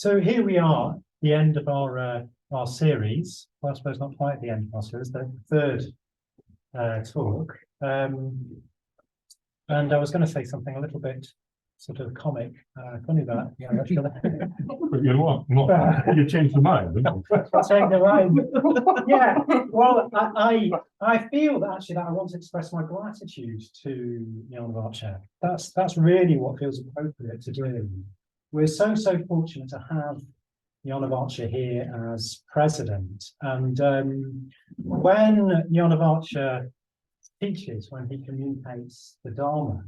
So here we are, the end of our series. Well, I suppose not quite the end of our series, the third talk. And I was going to say something a little bit sort of comic, funny that. Yeah, but you're not. You changed your mind. Change the mind. Yeah. Well, I feel that actually that I want to express my gratitude to Jnanavaca. That's really what feels appropriate to do. We're so fortunate to have Jnanavaca here as president. And when Jnanavaca teaches, when he communicates the Dharma,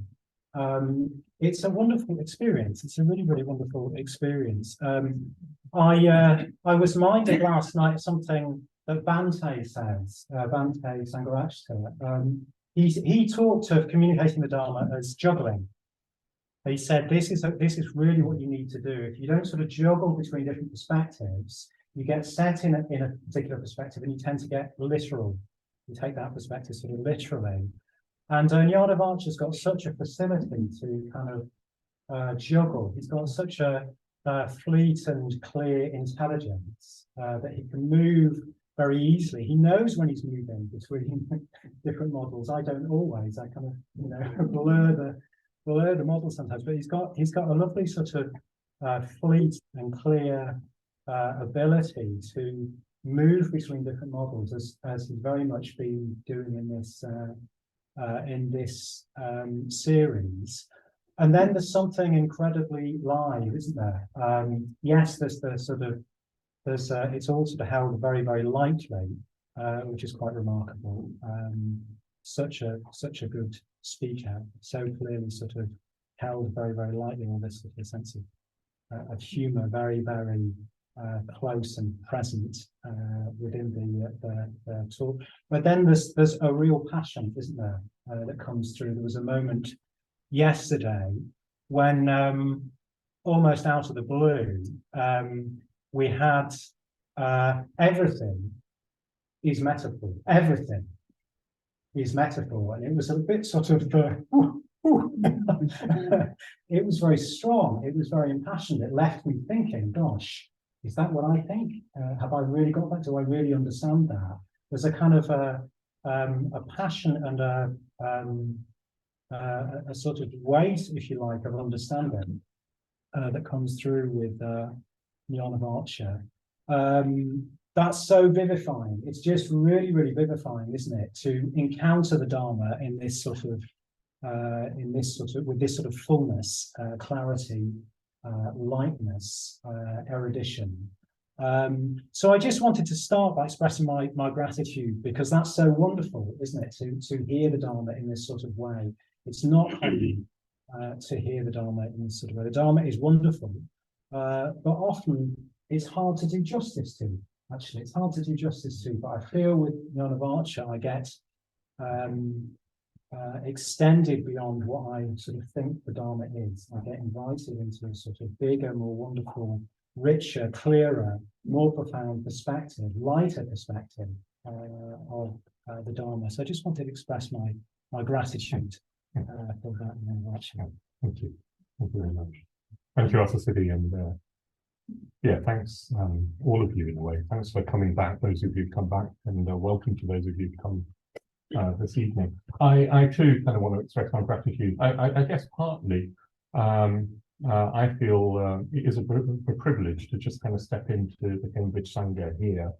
it's a wonderful experience. It's a really wonderful experience. I was minded last night of something that Bhante says, Bhante Sangharashta. He talked of communicating the Dharma as juggling. He said, this is really what you need to do. If you don't sort of juggle between different perspectives, you get set in a particular perspective and you tend to get literal. You take that perspective sort of literally. And Jnanavaca's got such a facility to kind of juggle. He's got such a fleet and clear intelligence that he can move very easily. He knows when he's moving between different models. I don't always. I kind of blur the model sometimes, but he's got a lovely sort of fleet and clear ability to move between different models, as he's very much been doing in this series. And then there's something incredibly live, isn't there? Yes, there's it's all sort of held very lightly, which is quite remarkable. Such a good speaker, so clearly sort of held very lightly, all this sort of sense of humour, very close and present within the talk. But then there's a real passion, isn't there, that comes through. There was a moment yesterday when almost out of the blue we had everything is metaphor. Everything is metaphor, and it was a bit sort of it was very strong, it was very impassioned. It left me thinking, gosh, is that what I think? Have I really got that? Do I really understand that? There's a kind of a passion and a sort of weight, if you like, of understanding that comes through with Jnanavaca. That's so vivifying. It's just really vivifying, isn't it, to encounter the Dharma in this sort of with this sort of fullness, clarity, lightness, erudition. So I just wanted to start by expressing my gratitude, because that's so wonderful, isn't it, to hear the Dharma in this sort of way. It's not common to hear the Dharma in this sort of way. The Dharma is wonderful, but often it's hard to do justice to. Actually, it's hard to do justice to, but I feel with Jnanavaca I get extended beyond what I sort of think the Dharma is. I get invited into a sort of bigger, more wonderful, richer, clearer, more profound perspective, lighter perspective of the Dharma. So I just wanted to express my gratitude for that. Thank you. Thank you very much. Thank you, Arthur City, and yeah, thanks all of you in a way. Thanks for coming back, those of you who've come back, and welcome to those of you who've come this evening. I too kind of want to express my gratitude. I guess partly I feel it is a privilege to just kind of step into the Cambridge Sangha here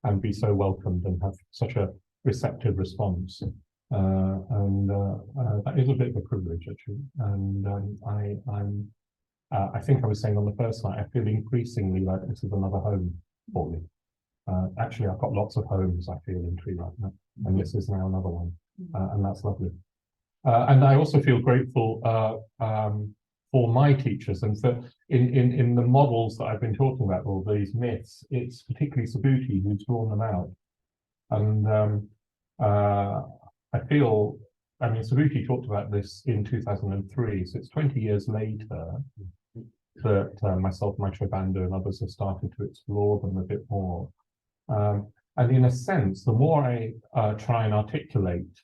and be so welcomed and have such a receptive response. And that is a bit of a privilege, actually. And I think I was saying on the first night, I feel increasingly like this is another home for me. Actually, I've got lots of homes, I feel, in Tree right now, and this is now another one, and that's lovely. And I also feel grateful for my teachers, and so in the models that I've been talking about, all these myths, it's particularly Subhuti who's drawn them out. And I feel, I mean, Subhuti talked about this in 2003, so it's 20 years later that myself, Maitreyabandhu, and others have started to explore them a bit more. And in a sense, the more I try and articulate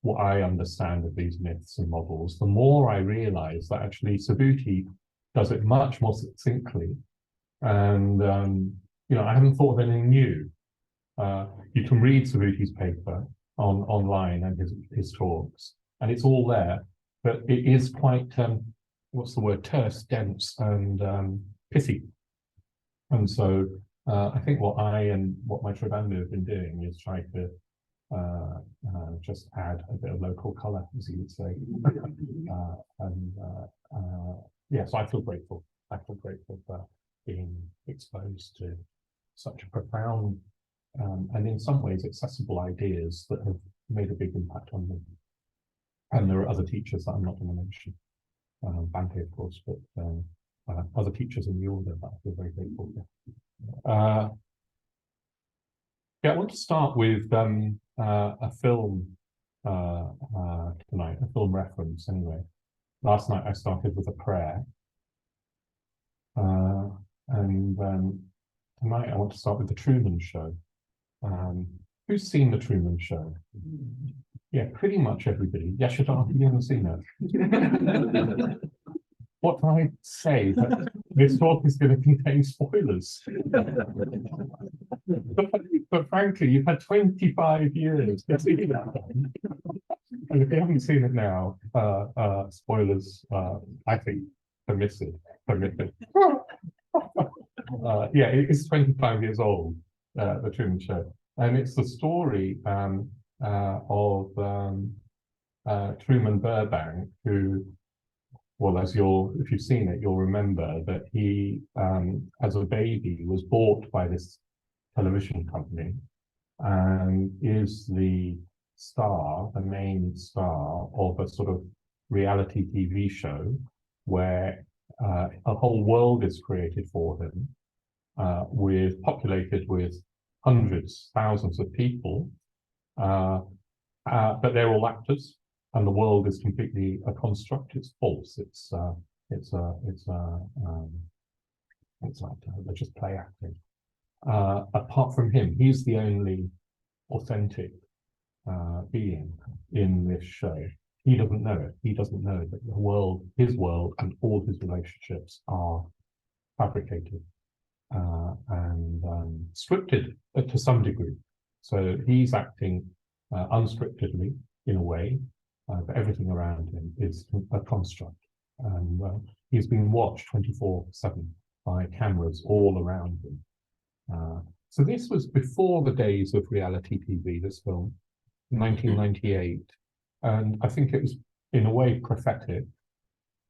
what I understand of these myths and models, the more I realize that actually Subhuti does it much more succinctly And I haven't thought of anything new. You can read Subuti's paper online and his talks, and it's all there. But it is quite what's the word, terse, dense, and pithy. And so I think what Maitreyabandhu have been doing is try to just add a bit of local colour, as you would say. So I feel grateful. I feel grateful for being exposed to such a profound and in some ways accessible ideas that have made a big impact on me. And there are other teachers that I'm not going to mention, Bhante, of course, but other teachers in the order that I feel very grateful for. I want to start with a film tonight, a film reference anyway. Last night I started with a prayer. And tonight I want to start with The Truman Show. Who's seen The Truman Show? Yeah, pretty much everybody. Yashodhara, you haven't seen it. What can I say? That this talk is going to contain spoilers. But frankly, you've had 25 years to see that. And if you haven't seen it now, spoilers, I think, permitted. It is 25 years old, The Truman Show. And it's the story of Truman Burbank, who, well, if you've seen it, you'll remember that he, as a baby, was bought by this television company and is the main star of a sort of reality TV show where a whole world is created for him, populated with hundreds, thousands of people, but they're all actors, and the world is completely a construct. It's false. It's like they're just play acting. Apart from him, he's the only authentic being in this show. He doesn't know it. He doesn't know that his world, and all his relationships are fabricated and scripted to some degree. So he's acting unscriptedly in a way, but everything around him is a construct. And he's being watched 24/7 by cameras all around him. So this was before the days of reality TV, this film, 1998. And I think it was, in a way, prophetic.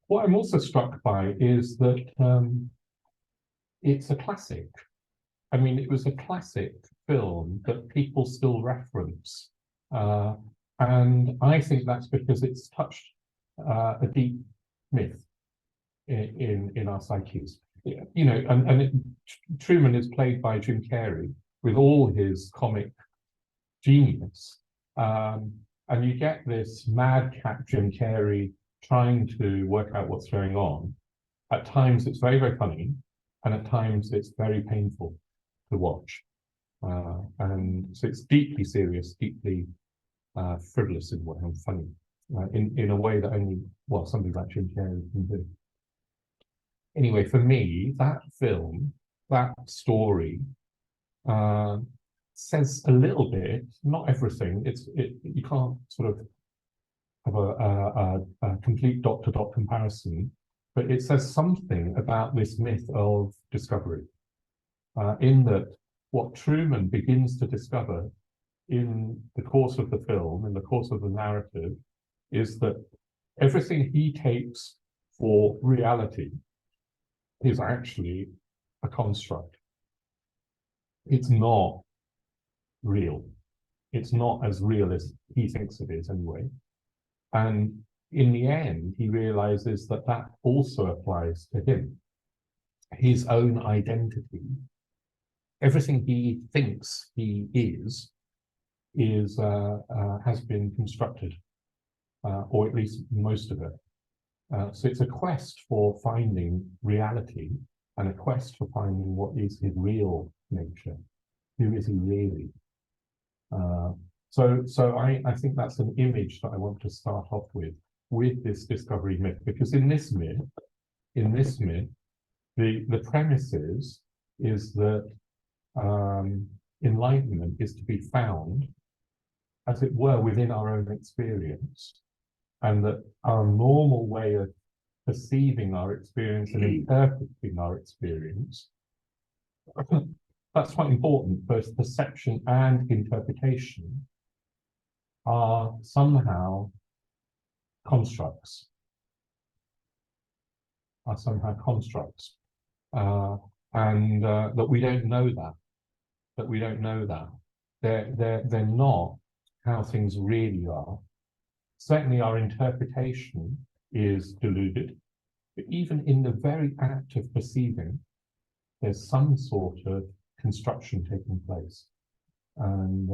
What I'm also struck by is that it's a classic. I mean, it was a classic film that people still reference. And I think that's because it's touched a deep myth in our psyches. Truman is played by Jim Carrey with all his comic genius. And you get this madcap Jim Carrey trying to work out what's going on. At times it's very, very funny, and at times it's very painful to watch. And so it's deeply serious, deeply frivolous in a way, and funny, in a way that only, somebody like Jim Carrey can do. Anyway, for me, that film, that story, says a little bit, not everything. You can't sort of have a complete dot-to-dot comparison, but it says something about this myth of discovery, in that what Truman begins to discover in the course of the film, in the course of the narrative, is that everything he takes for reality is actually a construct. It's not real. It's not as real as he thinks it is anyway. And in the end, he realizes that that also applies to him. His own identity, everything he thinks he is has been constructed, or at least most of it. So it's a quest for finding reality and a quest for finding what is his real nature. Who is he really? So I think that's an image that I want to start off with this discovery myth, because in this myth, The premise is that enlightenment is to be found, as it were, within our own experience, and that our normal way of perceiving our experience and interpreting our experience, that's quite important, both perception and interpretation are somehow constructs, and that we don't know that, they're not how things really are. Certainly our interpretation is deluded, but even in the very act of perceiving, there's some sort of construction taking place. And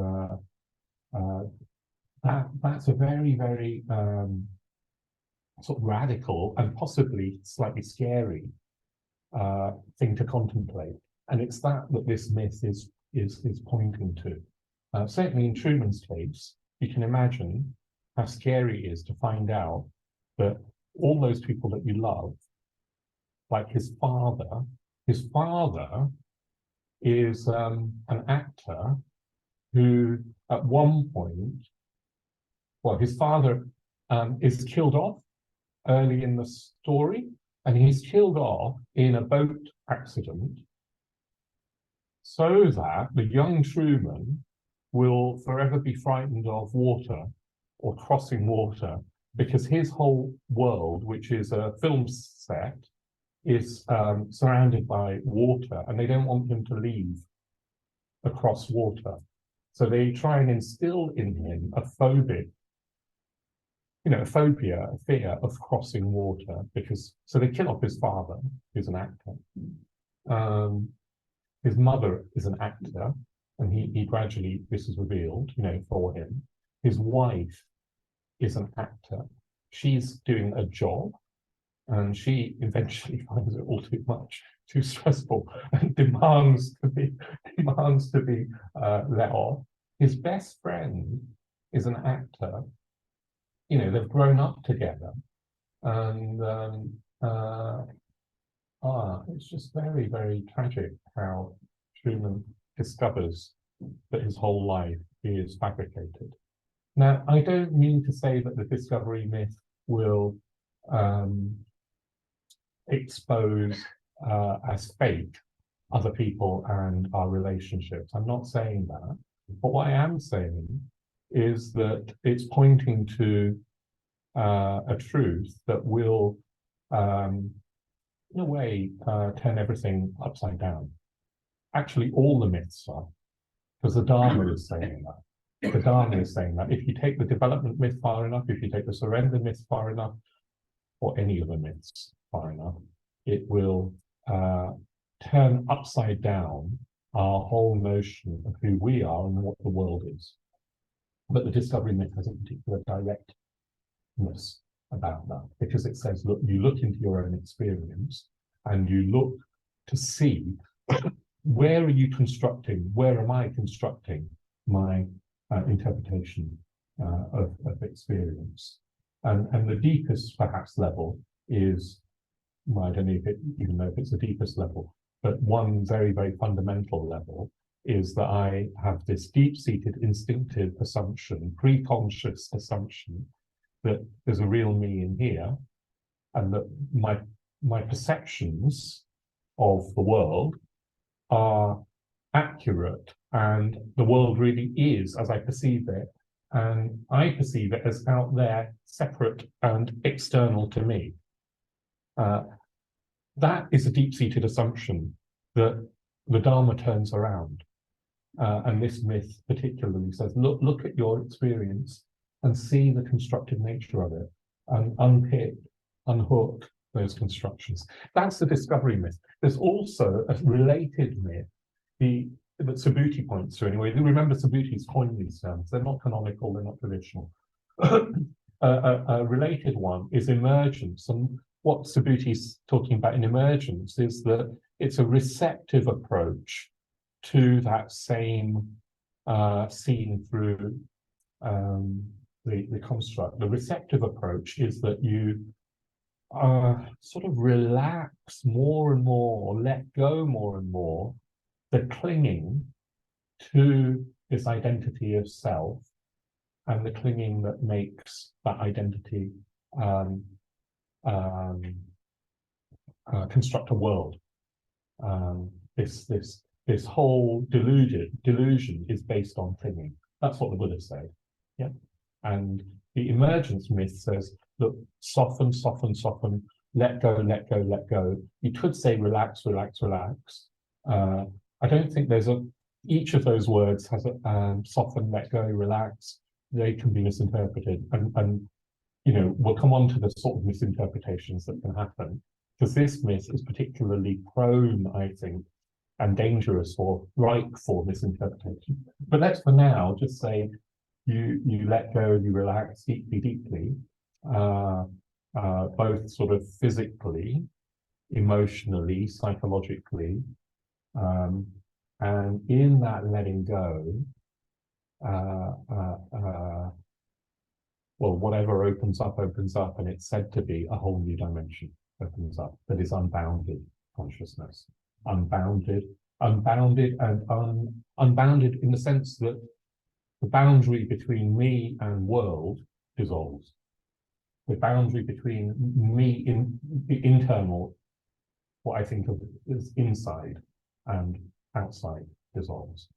that's a very, very sort of radical and possibly slightly scary thing to contemplate. And it's that this myth is pointing to. Certainly in Truman's case, you can imagine how scary it is to find out that all those people that you love, like his father is an actor who at one point, well, his father is killed off early in the story, and he's killed off in a boat accident so that the young Truman will forever be frightened of water or crossing water, because his whole world, which is a film set, is surrounded by water, and they don't want him to leave across water. So they try and instill in him a phobia, a fear of crossing water, so they kill off his father, who's an actor. His mother is an actor, and he gradually, this is revealed, for him. His wife is an actor. She's doing a job, and she eventually finds it all too much, too stressful, and demands to be let off. His best friend is an actor. They've grown up together, and it's just very, very tragic how Truman discovers that his whole life is fabricated. Now, I don't mean to say that the discovery myth will expose as fake other people and our relationships. I'm not saying that. But what I am saying is that it's pointing to a truth that will, in a way, turn everything upside down. Actually, all the myths are, because the Dharma is saying that. The Dharma is saying that if you take the development myth far enough, if you take the surrender myth far enough, or any of the myths far enough, it will turn upside down our whole notion of who we are and what the world is. But the discovery myth has a particular directness about that, because it says, look, you look into your own experience and you look to see where are you constructing, where am I constructing my interpretation of experience. And the deepest, perhaps, level is, well, I don't even know if it's the deepest level, but one very, very fundamental level is that I have this deep-seated instinctive assumption, pre-conscious assumption, that there's a real me in here, and that my perceptions of the world are accurate, and the world really is as I perceive it, and I perceive it as out there, separate and external to me. That is a deep-seated assumption that the Dharma turns around. And this myth particularly says, look at your experience and see the constructive nature of it, and unhook those constructions. That's the discovery myth. There's also a related myth, that Subhuti points to anyway. Remember, Subhuti's coined these terms. They're not canonical, they're not traditional. A related one is emergence. And what Subhuti's talking about in emergence is that it's a receptive approach to that same seen through the construct. The receptive approach is that you sort of relax more and more, or let go more and more, the clinging to this identity of self and the clinging that makes that identity construct a world. This whole delusion is based on clinging. That's what the Buddha said. Yeah. And the emergence myth says, look, soften, soften, soften, let go, let go, let go. You could say relax, relax, relax. I don't think each of those words has a soften, let go, relax. They can be misinterpreted. And we'll come on to the sort of misinterpretations that can happen, because this myth is particularly prone, I think, and dangerous or ripe for misinterpretation. But let's for now just say you let go, you relax deeply, deeply, both sort of physically, emotionally, psychologically, and in that letting go, well, whatever opens up, and it's said to be a whole new dimension opens up that is unbounded consciousness. Unbounded and unbounded in the sense that the boundary between me and world dissolves. The boundary between me in the internal, what I think of as inside, and outside dissolves.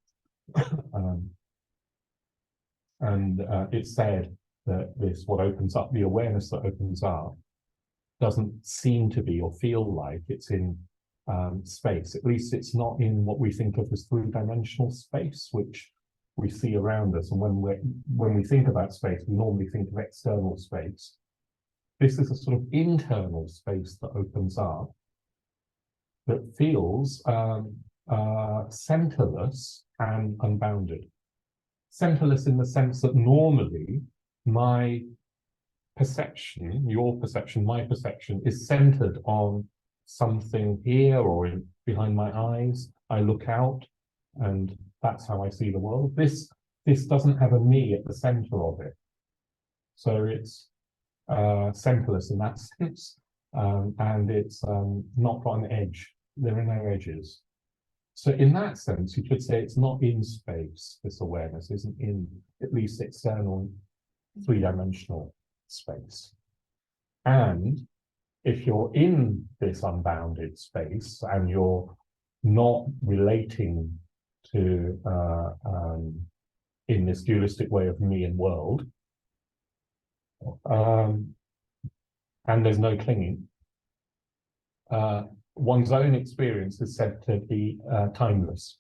It's said that what opens up, the awareness that opens up, doesn't seem to be or feel like it's in space. At least it's not in what we think of as three-dimensional space, which we see around us. And when we think about space, we normally think of external space. This is a sort of internal space that opens up, that feels centerless and unbounded. Centerless in the sense that normally my perception, your perception, my perception is centered on something here or behind my eyes. I look out and that's how I see the world. This doesn't have a me at the center of it. So it's centerless in that sense, and it's not got an edge. There are no edges. So in that sense, you could say it's not in space. This awareness isn't in at least external three-dimensional space. And if you're in this unbounded space and you're not relating to in this dualistic way of me and world, and there's no clinging, one's own experience is said to be timeless.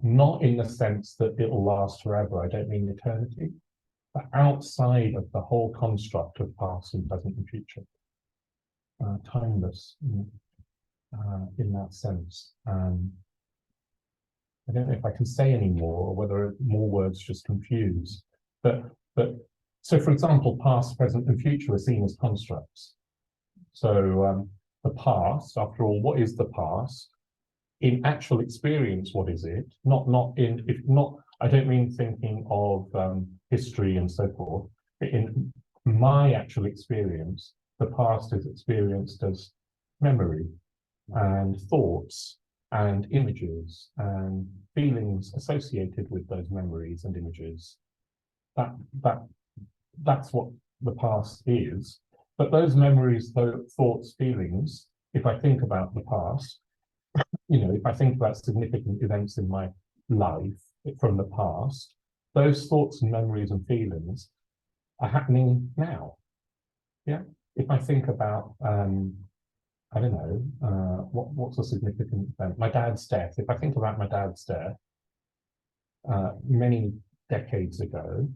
Not in the sense that it'll last forever, I don't mean eternity, but outside of the whole construct of past and present and future. Timeless in that sense. I don't know if I can say any more, or whether more words just confuse. But so, for example, past, present, and future are seen as constructs. So the past, after all, what is the past? In actual experience, what is it? I don't mean thinking of history and so forth. In my actual experience, the past is experienced as memory and thoughts and images and feelings associated with those memories and images. That's what the past is. But those memories, those thoughts, feelings, if I think about the past, if I think about significant events in my life from the past, those thoughts and memories and feelings are happening now. Yeah. If I think about, I don't know, what's a significant event? My dad's death. If I think about my dad's death many decades ago,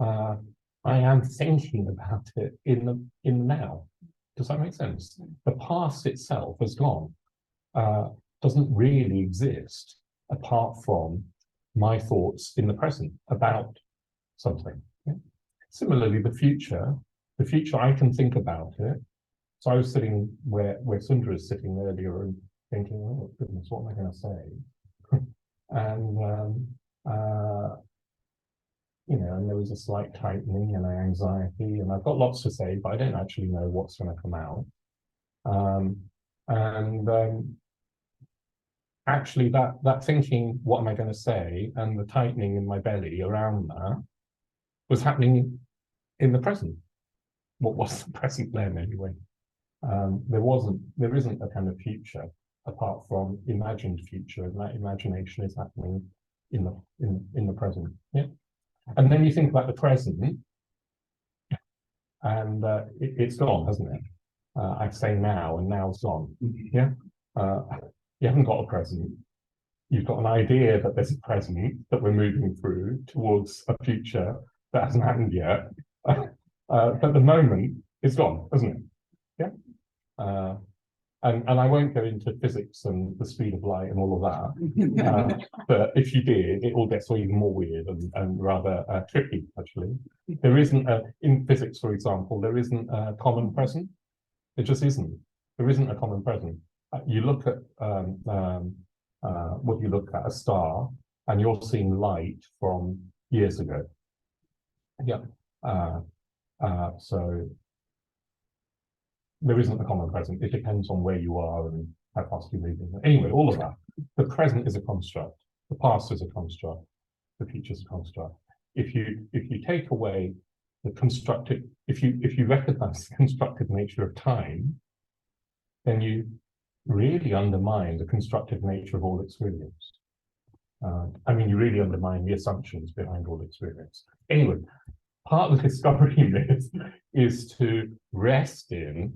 I am thinking about it in the now. Does that make sense? The past itself has gone. Doesn't really exist apart from my thoughts in the present about something. Yeah? Similarly, the future I can think about it. So I was sitting where Sundra is sitting earlier and thinking, oh goodness, what am I going to say? And and there was a slight tightening and anxiety, and I've got lots to say, but I don't actually know what's going to come out. Actually, that thinking, what am I going to say, and the tightening in my belly around that was happening in the present. What was the present then, anyway? There isn't a kind of future apart from imagined future, and that imagination is happening in the present. Yeah. And then you think about the present, and it's gone, hasn't it? I say now, and now's gone. Yeah. You haven't got a present. You've got an idea that there's a present that we're moving through towards a future that hasn't happened yet. But the moment is gone, isn't it? Yeah. And I won't go into physics and the speed of light and all of that. But if you did, it all gets even more weird and rather tricky, actually. There isn't in physics, for example, there isn't a common present. It just isn't. There isn't a common present. You look at what you look at, a star, and you're seeing light from years ago. Yeah. So there isn't a common present. It depends on where you are and how fast you're moving. Anyway, all of that. The present is a construct. The past is a construct. The future is a construct. If you take away the constructive, if you recognize the constructive nature of time, then you really undermine the constructive nature of all experience. You really undermine the assumptions behind all experience. Anyway, part of the discovery myth is to rest in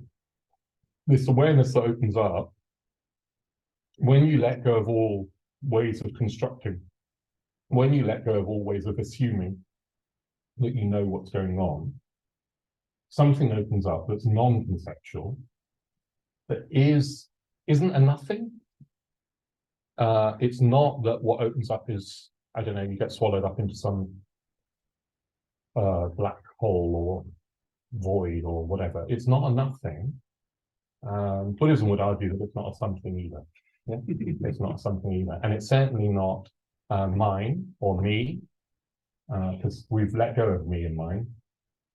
this awareness that opens up when you let go of all ways of constructing, when you let go of all ways of assuming that you know what's going on, something opens up that's non-conceptual, that isn't a nothing. It's not that what opens up is, I don't know, you get swallowed up into some black hole or void or whatever. It's not a nothing. Buddhism would argue that it's not a something either. Yeah? It's not a something either. And it's certainly not mine or me, because we've let go of me and mine.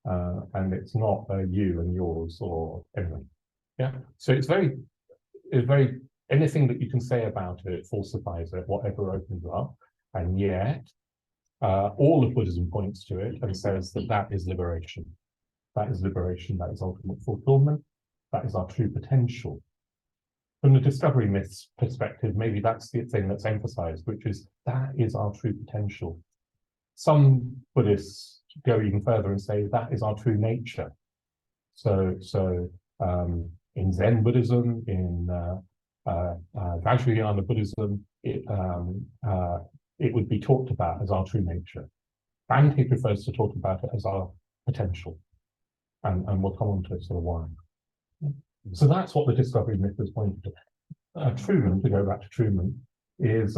And it's not you and yours or anything. Yeah. So it's very, anything that you can say about it falsifies it, whatever opens up. And yet, all of Buddhism points to it and says that that is liberation. That is liberation, that is ultimate fulfillment, that is our true potential. From the discovery myth's perspective, maybe that's the thing that's emphasized, which is that is our true potential. Some Buddhists go even further and say that is our true nature. So in Zen Buddhism, in Vajrayana Buddhism, it would be talked about as our true nature. Bhante prefers to talk about it as our potential, and we'll come on to it sort of why. So that's what the discovery myth is pointing to. Truman, to go back to Truman, is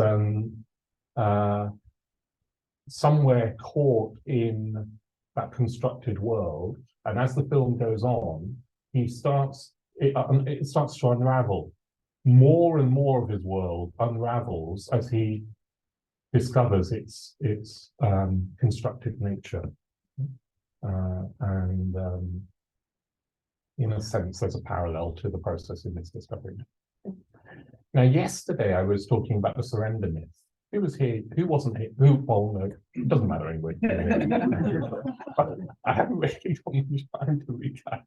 somewhere caught in that constructed world, and as the film goes on, it starts to unravel. More and more of his world unravels as he discovers its constructed nature, and in a sense, there's a parallel to the process in this discovery. Now, yesterday I was talking about the surrender myth. Who was here? Who wasn't here? Well, no, it doesn't matter anyway. I haven't really got much time to recap.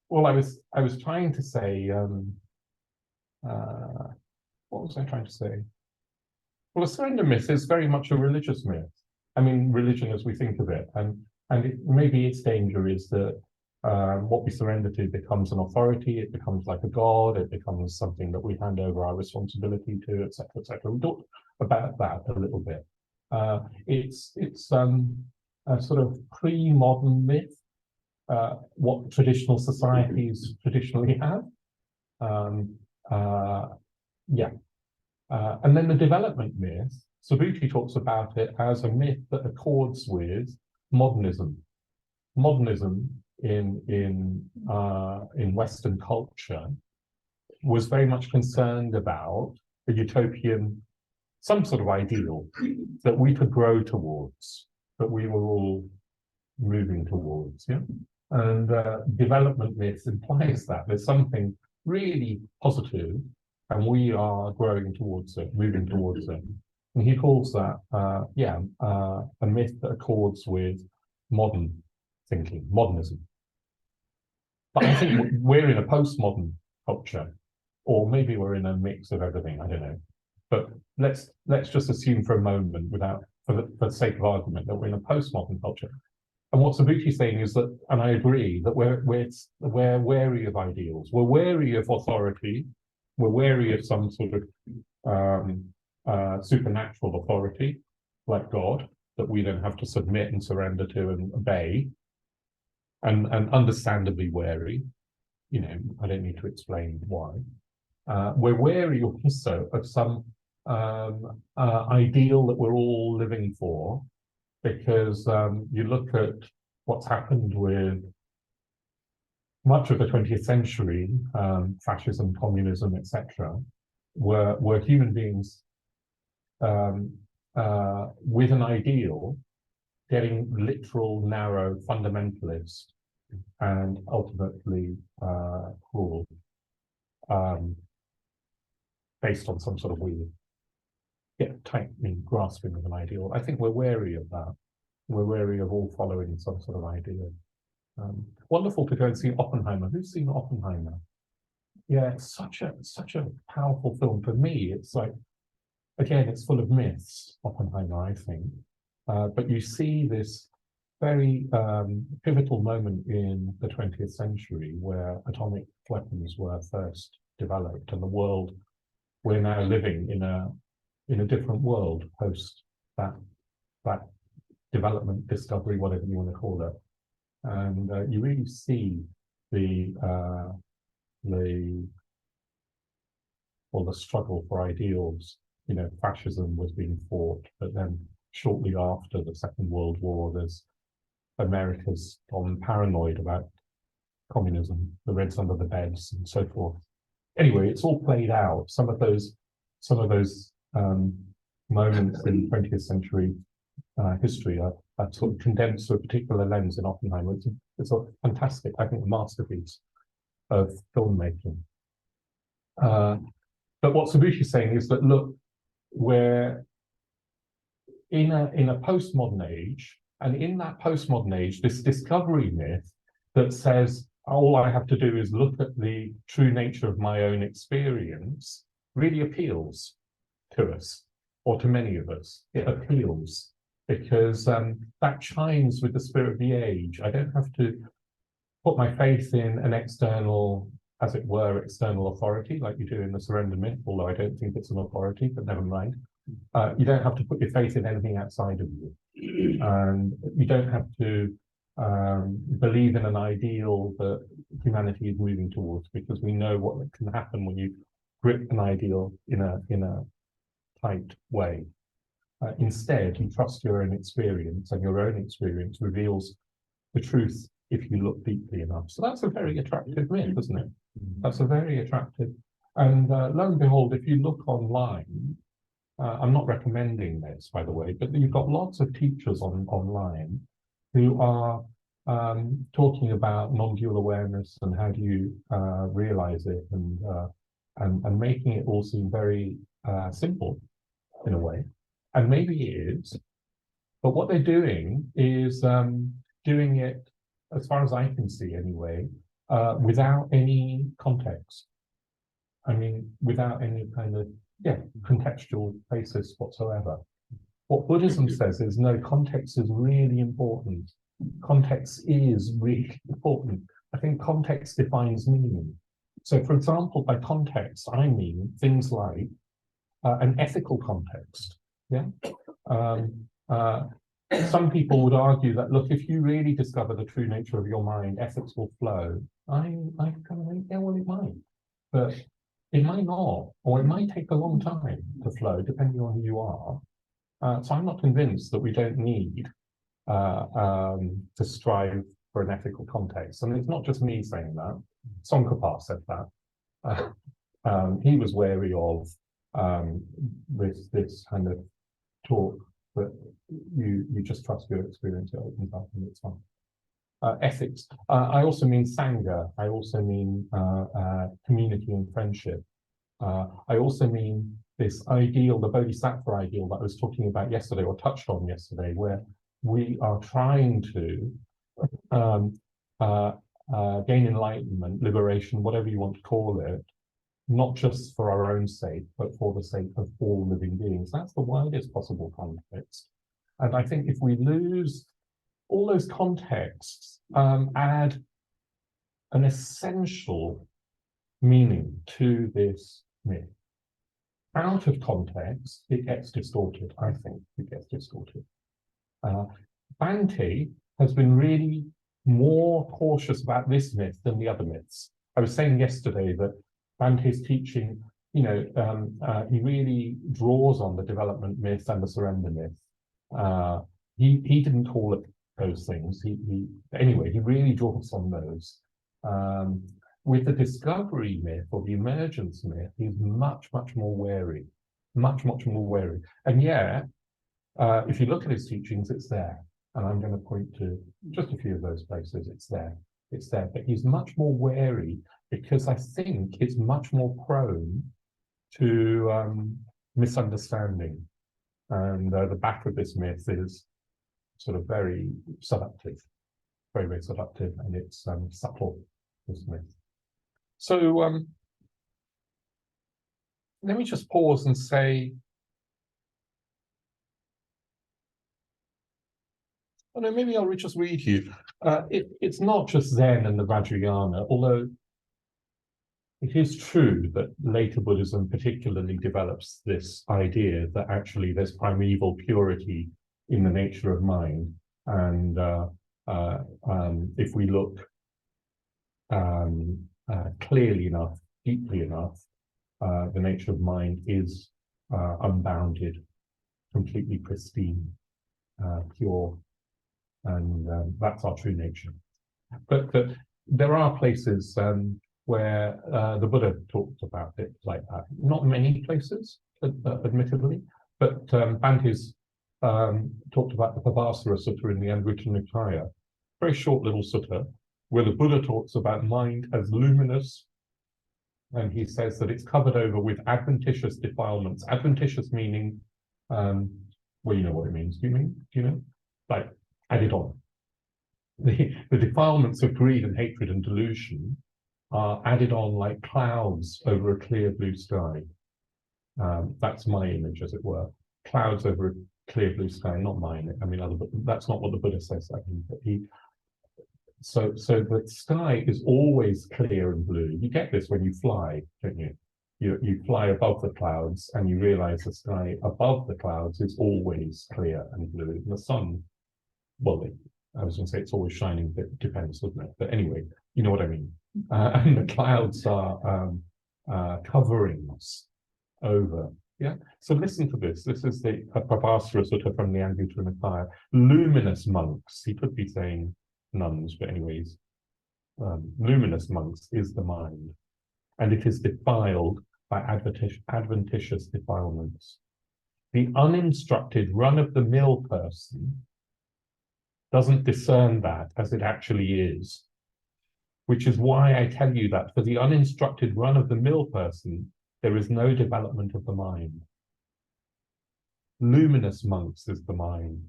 Well, I was trying to say, what was I trying to say? Well, the surrender myth is very much a religious myth. I mean, religion as we think of it, and maybe its danger is that what we surrender to becomes an authority. It becomes like a god. It becomes something that we hand over our responsibility to, etc., etc. We talked about that a little bit. It's a sort of pre-modern myth, what traditional societies traditionally have. And then the development myth, Subhuti talks about it as a myth that accords with modernism. Modernism in Western culture was very much concerned about the utopian some sort of ideal that we could grow towards, that we were all moving towards, yeah? And development myth implies that there's something really positive, and we are growing towards it, moving towards it. And he calls that, a myth that accords with modern thinking, modernism. But I think we're in a postmodern culture, or maybe we're in a mix of everything, I don't know. But let's just assume for a moment, for the sake of argument, that we're in a postmodern culture. And what Subhuti's saying is that, and I agree, that we're wary of ideals. We're wary of authority. We're wary of some sort of supernatural authority, like God, that we then have to submit and surrender to and obey. And understandably wary. You know, I don't need to explain why. We're wary also of some ideal that we're all living for, because you look at what's happened with much of the 20th century, fascism, communism, etc., were human beings with an ideal getting literal, narrow, fundamentalist, and ultimately cruel, based on some sort of weird, tightly grasping of an ideal. I think we're wary of that. We're wary of all following some sort of ideal. Wonderful to go and see Oppenheimer. Who's seen Oppenheimer? Yeah, it's such a powerful film. For me, it's like, again, it's full of myths, Oppenheimer, I think. But you see this very pivotal moment in the 20th century where atomic weapons were first developed, and the world, we're now living in a different world post that development, discovery, whatever you want to call it. And you really see the struggle for ideals. You know, fascism was being fought, but then shortly after the Second World War, America's gone paranoid about communism, the Reds under the beds, and so forth. Anyway, it's all played out. Some of those moments in 20th century history are sort of condensed to a particular lens in Oppenheimer. It's a fantastic, I think, masterpiece of filmmaking. But what Subhuti's saying is that, look, we're in a postmodern age, and in that postmodern age, this discovery myth that says all I have to do is look at the true nature of my own experience really appeals to us, or to many of us. It appeals because that chimes with the spirit of the age. I don't have to put my faith in an external, as it were, external authority, like you do in the surrender myth, although I don't think it's an authority, but never mind. You don't have to put your faith in anything outside of you. And you don't have to believe in an ideal that humanity is moving towards, because we know what can happen when you grip an ideal in a tight way. Instead, you trust your own experience, and your own experience reveals the truth if you look deeply enough. So that's a very attractive myth, isn't it? That's a very attractive. And lo and behold, if you look online, I'm not recommending this, by the way, but you've got lots of teachers online who are talking about non-dual awareness and how do you realize it, and making it all seem very simple in a way. And maybe it is, but what they're doing is doing it, as far as I can see anyway, without any context. I mean, without any kind of contextual basis whatsoever. What Buddhism says is, no, context is really important. Context is really important. I think context defines meaning. So, for example, by context, I mean things like an ethical context. Yeah. Some people would argue that, look, if you really discover the true nature of your mind, ethics will flow. I kind of think, yeah, well, it might, but it might not, or it might take a long time to flow, depending on who you are. So I'm not convinced that we don't need to strive for an ethical context. And it's not just me saying that. Tsongkhapa said that. He was wary of this kind of talk that you just trust your experience, it opens up and it's fun. Ethics. I also mean Sangha. I also mean community and friendship. I also mean this ideal, the Bodhisattva ideal that I was talking about yesterday or touched on yesterday, where we are trying to gain enlightenment, liberation, whatever you want to call it, not just for our own sake, but for the sake of all living beings. That's the widest possible context. And I think if we lose all those contexts, add an essential meaning to this myth. Out of context, it gets distorted. I think it gets distorted. Bhante has been really more cautious about this myth than the other myths. I was saying yesterday that Bhante's teaching, he really draws on the development myth and the surrender myth. He didn't call it those things. Anyway, he really draws on those. With the discovery myth or the emergence myth, he's much more wary, much more wary. And yet, if you look at his teachings, it's there. And I'm going to point to just a few of those places. It's there. But he's much more wary because I think it's much more prone to misunderstanding. And the back of this myth is sort of very seductive, very seductive, and it's subtle, this myth. So let me just pause and say, oh no, maybe I'll just read you. It's not just Zen and the Vajrayana, although it is true that later Buddhism particularly develops this idea that actually there's primeval purity in the nature of mind. And if we look clearly enough, deeply enough, the nature of mind is unbounded, completely pristine, pure, and that's our true nature. But there are places where the Buddha talked about it like that. Not many places, admittedly, but Bhante's talked about the Pavasara Sutta in the Anguttara Nikaya, very short little sutta, where the Buddha talks about mind as luminous, and he says that it's covered over with adventitious defilements. Adventitious meaning, well, you know what it means. Do you know? Like, added on. The defilements of greed and hatred and delusion are added on like clouds over a clear blue sky. That's my image, as it were. Clouds over a clear blue sky, not mine. I mean, that's not what the Buddha says. I think that so the sky is always clear and blue. You get this when you fly, don't you? You fly above the clouds and you realize the sky above the clouds is always clear and blue. And the sun, well, I was going to say it's always shining, but it depends, doesn't it? But anyway, you know what I mean. And the clouds are coverings over. Yeah. So listen to this. This is the Pavasara Sutta from the Anguttara Nikaya. Luminous monks. He could be saying nuns, but anyways, luminous monks is the mind, and it is defiled by adventitious defilements. The uninstructed run-of-the-mill person doesn't discern that as it actually is, which is why I tell you that for the uninstructed run-of-the-mill person, there is no development of the mind. Luminous monks is the mind,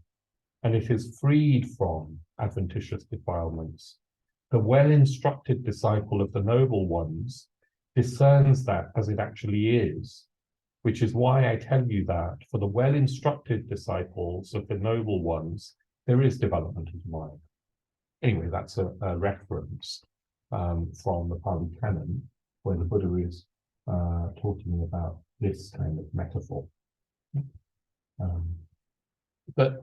and it is freed from adventitious defilements. The well-instructed disciple of the noble ones discerns that as it actually is, which is why I tell you that for the well-instructed disciples of the noble ones, there is development of the mind. Anyway, that's a reference from the Pali Canon, where the Buddha is talking about this kind of metaphor. But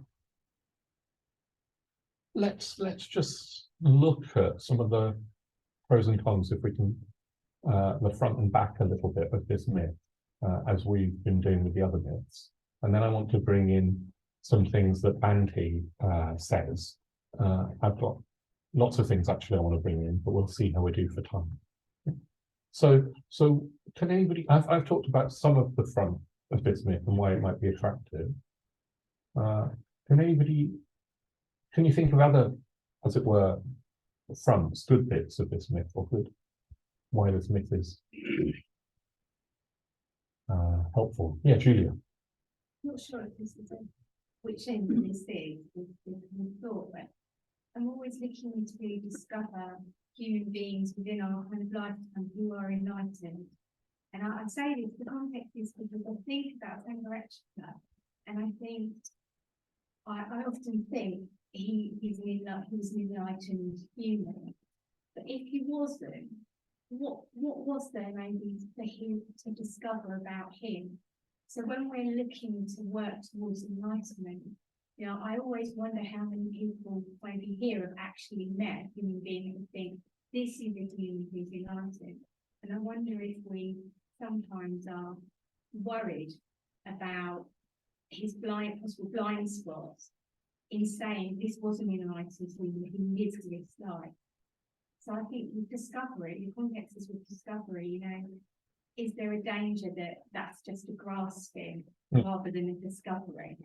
let's just look at some of the pros and cons, if we can, the front and back a little bit of this myth, as we've been doing with the other myths. And then I want to bring in some things that Bhante says. I've got lots of things actually I want to bring in, but we'll see how we do for time. So can anybody? I've talked about some of the front of this myth and why it might be attractive. Can anybody? Can you think of other, as it were, fronts, good bits of this myth, or good why this myth is helpful? Yeah, Julia. Not sure if this is which end this is with thought, but I'm always looking to discover human beings within our kind of lifetime who are enlightened. And I say this, the context is because I think about Jnanavaca, and I think I often think he's an enlightened human. But if he wasn't, what was there maybe for him to discover about him? So when we're looking to work towards enlightenment, I always wonder how many people maybe here have actually met human beings and think this is a human who's enlightened. And I wonder if we sometimes are worried about his possible blind spots in saying this wasn't enlightened human who lives this life. So I think with discovery, the context is with discovery, is there a danger that that's just a grasping rather than a discovery?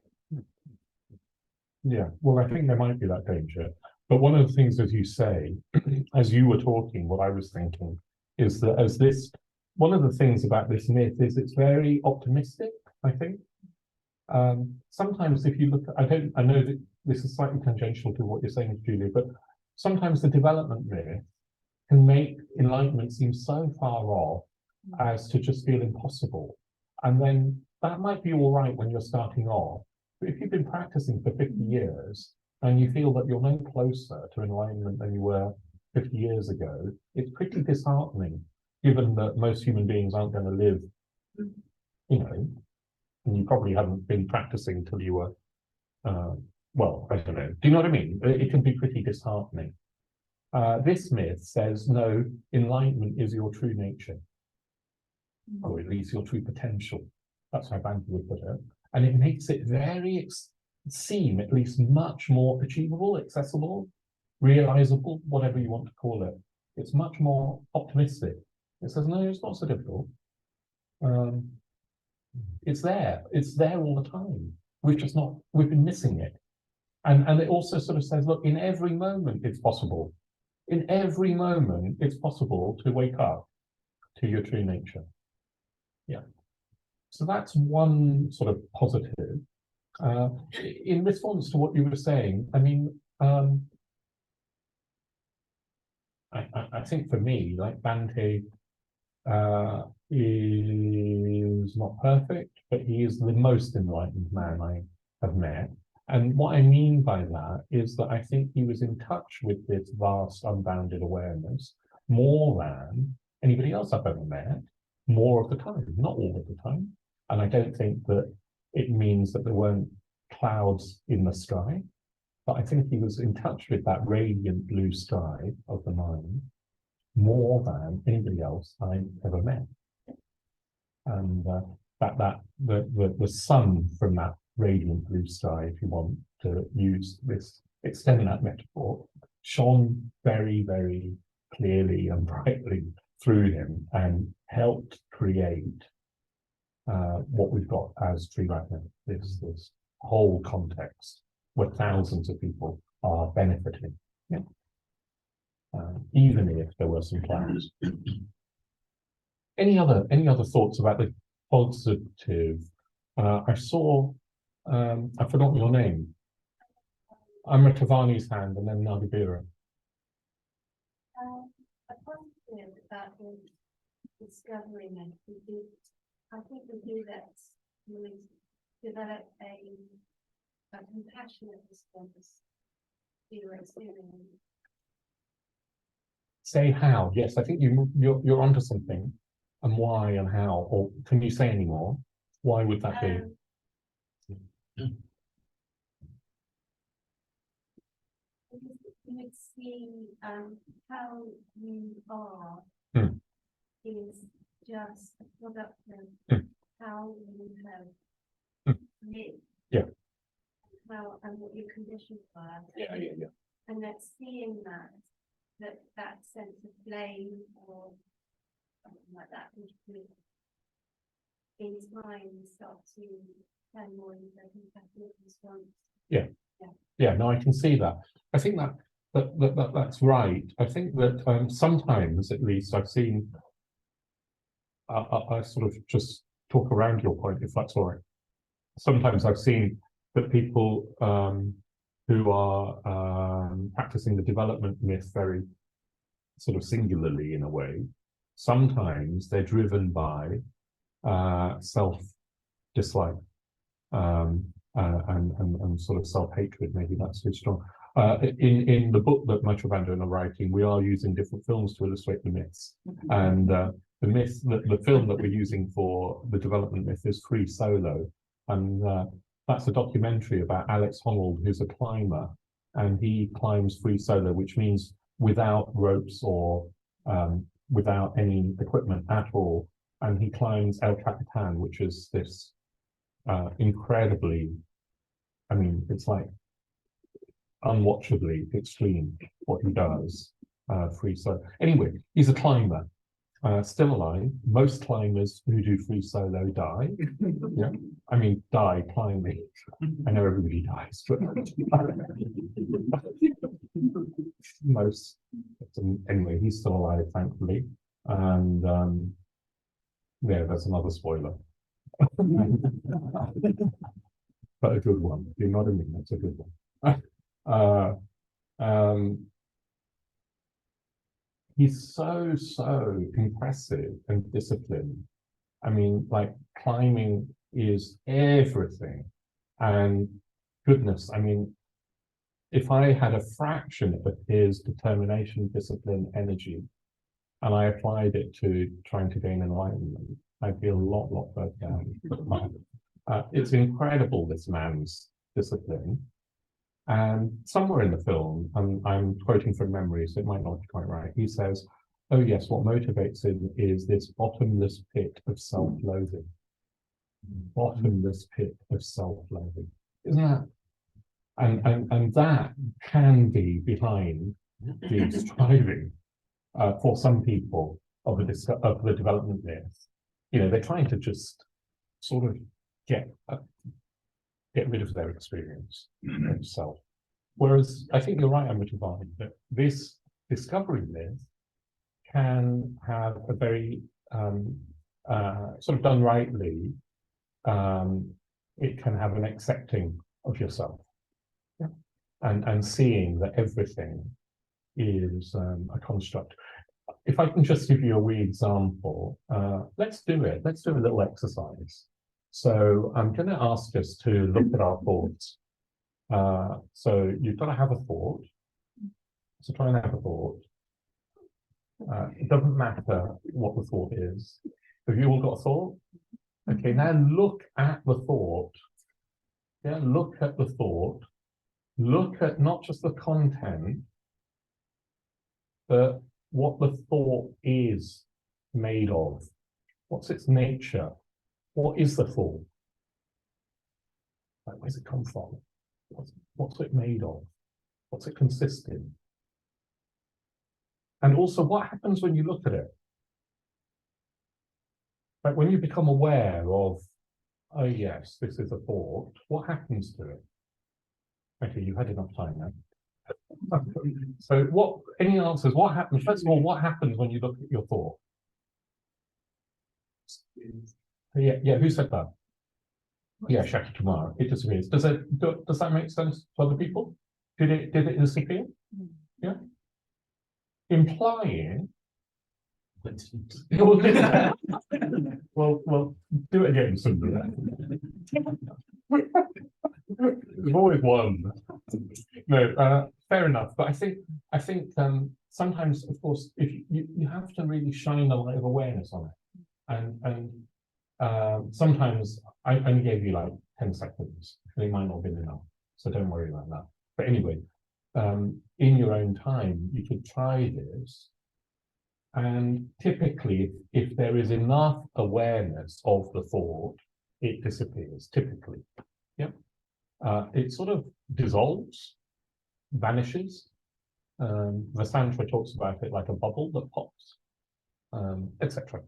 Yeah, well, I think there might be that danger. But one of the things, as you say, as you were talking, what I was thinking is that one of the things about this myth is it's very optimistic, I think. Sometimes if you look, I know that this is slightly tangential to what you're saying, Julia, but sometimes the development myth can make enlightenment seem so far off as to just feel impossible. And then that might be all right when you're starting off. But if you've been practicing for 50 years and you feel that you're no closer to enlightenment than you were 50 years ago, it's pretty disheartening, given that most human beings aren't going to live, and you probably haven't been practicing till you were, well, I don't know. Do you know what I mean? It can be pretty disheartening. This myth says, no, enlightenment is your true nature, or at least your true potential. That's how Bandhu would put it. And it makes it seem at least much more achievable, accessible, realizable, whatever you want to call it. It's much more optimistic. It says, no, it's not so difficult. It's there all the time. We've been missing it. And it also sort of says, look, in every moment it's possible. In every moment it's possible to wake up to your true nature. Yeah. So that's one sort of positive. In response to what you were saying, I mean, I think for me, like Bhante is not perfect, but he is the most enlightened man I have met. And what I mean by that is that I think he was in touch with this vast, unbounded awareness more than anybody else I've ever met, more of the time, not all of the time. And I don't think that it means that there weren't clouds in the sky, but I think he was in touch with that radiant blue sky of the mind more than anybody else I ever met. And the sun from that radiant blue sky, if you want to extend that metaphor, shone very, very clearly and brightly through him and helped create what we've got as Tree Magnet, this whole context where thousands of people are benefiting, even if there were some clouds. Any other thoughts about the positive? I saw, I forgot your name. Amritavani's hand and then Nagabira. A positive about the discovery method would be, I think we do that with develop a compassionate response to your experience. Say how? Yes, I think you're onto something. And why and how? Or can you say any more? Why would that be? You would see how you are is just a product of how you have lived. Yeah. How and what your conditions are. Yeah. And that seeing that sense of blame or something like that, which could in time start to turn more into a compassionate response. Yeah, no, I can see that. I think that's right. I think that sometimes, at least, I've seen. I sort of just talk around your point, if that's all right. Sometimes I've seen that people who are practicing the development myth very sort of singularly in a way, sometimes they're driven by self-dislike and sort of self-hatred. Maybe that's too strong. In the book that Maitreyabandhu and I are writing, we are using different films to illustrate the myths. And the film that we're using for the development myth is Free Solo. And that's a documentary about Alex Honnold, who's a climber. And he climbs free solo, which means without ropes or without any equipment at all. And he climbs El Capitan, which is this incredibly, I mean, it's like unwatchably extreme what he does, free solo. Anyway, he's a climber, still alive. Most climbers who do free solo die. Yeah, I mean, die climbing. I know everybody dies, but most. Anyway, he's still alive, thankfully. And yeah, that's another spoiler. But a good one. You're not in me, that's a good one. He's so impressive and disciplined. I mean, like, climbing is everything. And goodness, I mean, if I had a fraction of his determination, discipline, energy, and I applied it to trying to gain enlightenment, I'd be a lot further down. It's incredible, this man's discipline. And somewhere in the film, I'm quoting from memory, so it might not be quite right, he says, oh yes, what motivates him is this bottomless pit of self-loathing. Bottomless pit of self-loathing. Isn't that? And that can be behind the striving for some people of the development myth. You know, they're trying to just sort of get rid of their experience of self. Whereas I think you're right, Amritavani, that this discovery myth can have a very sort of done rightly, it can have an accepting of yourself. Yeah. And seeing that everything is a construct. If I can just give you a wee example, let's do it. Let's do a little exercise. So I'm going to ask us to look at our thoughts. So you've got to have a thought. So try and have a thought. It doesn't matter what the thought is. Have you all got a thought? Okay, now look at the thought. Yeah, look at the thought. Look at not just the content, but what the thought is made of. What's its nature? What is the thought? Like, where's it come from? What's it made of? What's it consist in? And also, what happens when you look at it? Like, when you become aware of, oh yes, this is a thought, what happens to it? Okay, you've had enough time now. So any answers? What happens? First of all, what happens when you look at your thought? Yeah, who said that? Yeah, Shakti Kumar. It disappears. Does that make sense to other people? Did it disappear? Yeah. Implying. well, do it again, Sundar. There's always one. No, fair enough. But I think sometimes, of course, if you have to really shine a light of awareness on it, and sometimes I only gave you like 10 seconds, and it might not have been enough. So don't worry about that. But anyway, in your own time, you could try this. And typically, if there is enough awareness of the thought, it disappears, typically. Yeah. It sort of dissolves, vanishes. Vasantra talks about it like a bubble that pops. etc.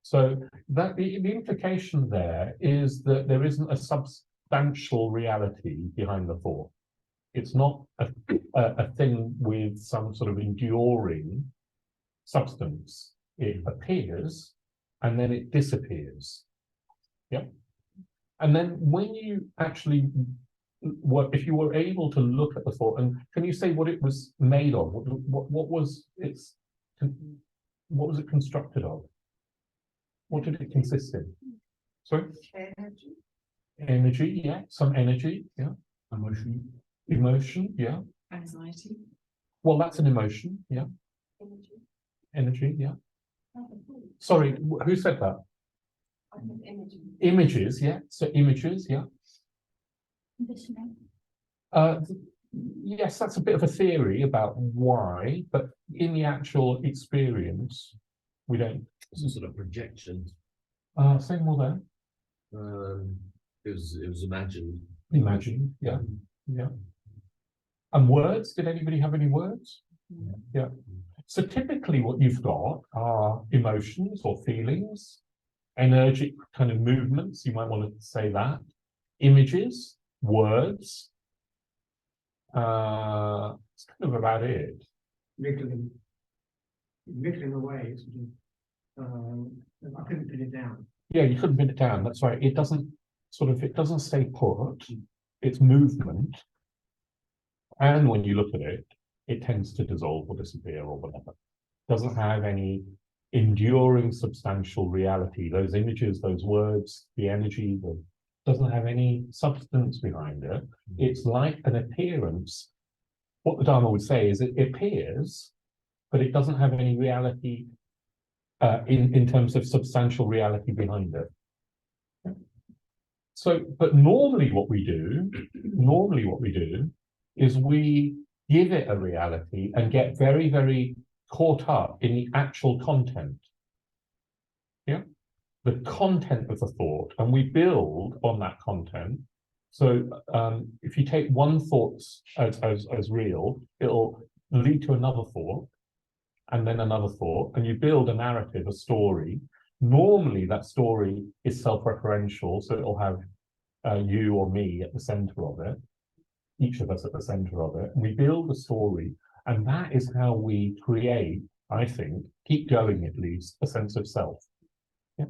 So that the implication there is that there isn't a substantial reality behind the thought. It's not a thing with some sort of enduring substance. It appears and then it disappears. Yep. And then when you actually, if you were able to look at the thought, and can you say what it was made of? What was its, what was it constructed of? What did it consist in? Sorry? Energy. Energy, yeah. Some energy, yeah. Emotion. Emotion, yeah. Anxiety. Well, that's an emotion, yeah. Energy. Energy, yeah. Oh, cool. Sorry, who said that? I think energy. Images, yeah. So images, yeah. Conditioning. Yes, that's a bit of a theory about why, but in the actual experience, we don't. It's a sort of projection. Say more there. It was imagined. Imagine, yeah, yeah. And words? Did anybody have any words? Yeah. So typically, what you've got are emotions or feelings, energetic kind of movements. You might want to say that. Images, words. It's kind of about it. Wriggling away, I couldn't pin it down. Yeah, you couldn't pin it down. That's right. It doesn't stay put. It's movement. And when you look at it, it tends to dissolve or disappear or whatever. Doesn't have any enduring substantial reality. Those images, those words, the energy, doesn't have any substance behind it. It's like an appearance. What the Dharma would say is it appears, but it doesn't have any reality in terms of substantial reality behind it. So, but normally what we do is we give it a reality and get very, very caught up in the actual content. Yeah, the content of the thought, and we build on that content. So if you take one thought as real, it'll lead to another thought, and then another thought, and you build a narrative, a story. Normally that story is self-referential, so it'll have you or me at the center of it, each of us at the center of it. And we build a story, and that is how we create, I think, keep going at least, a sense of self. Yeah.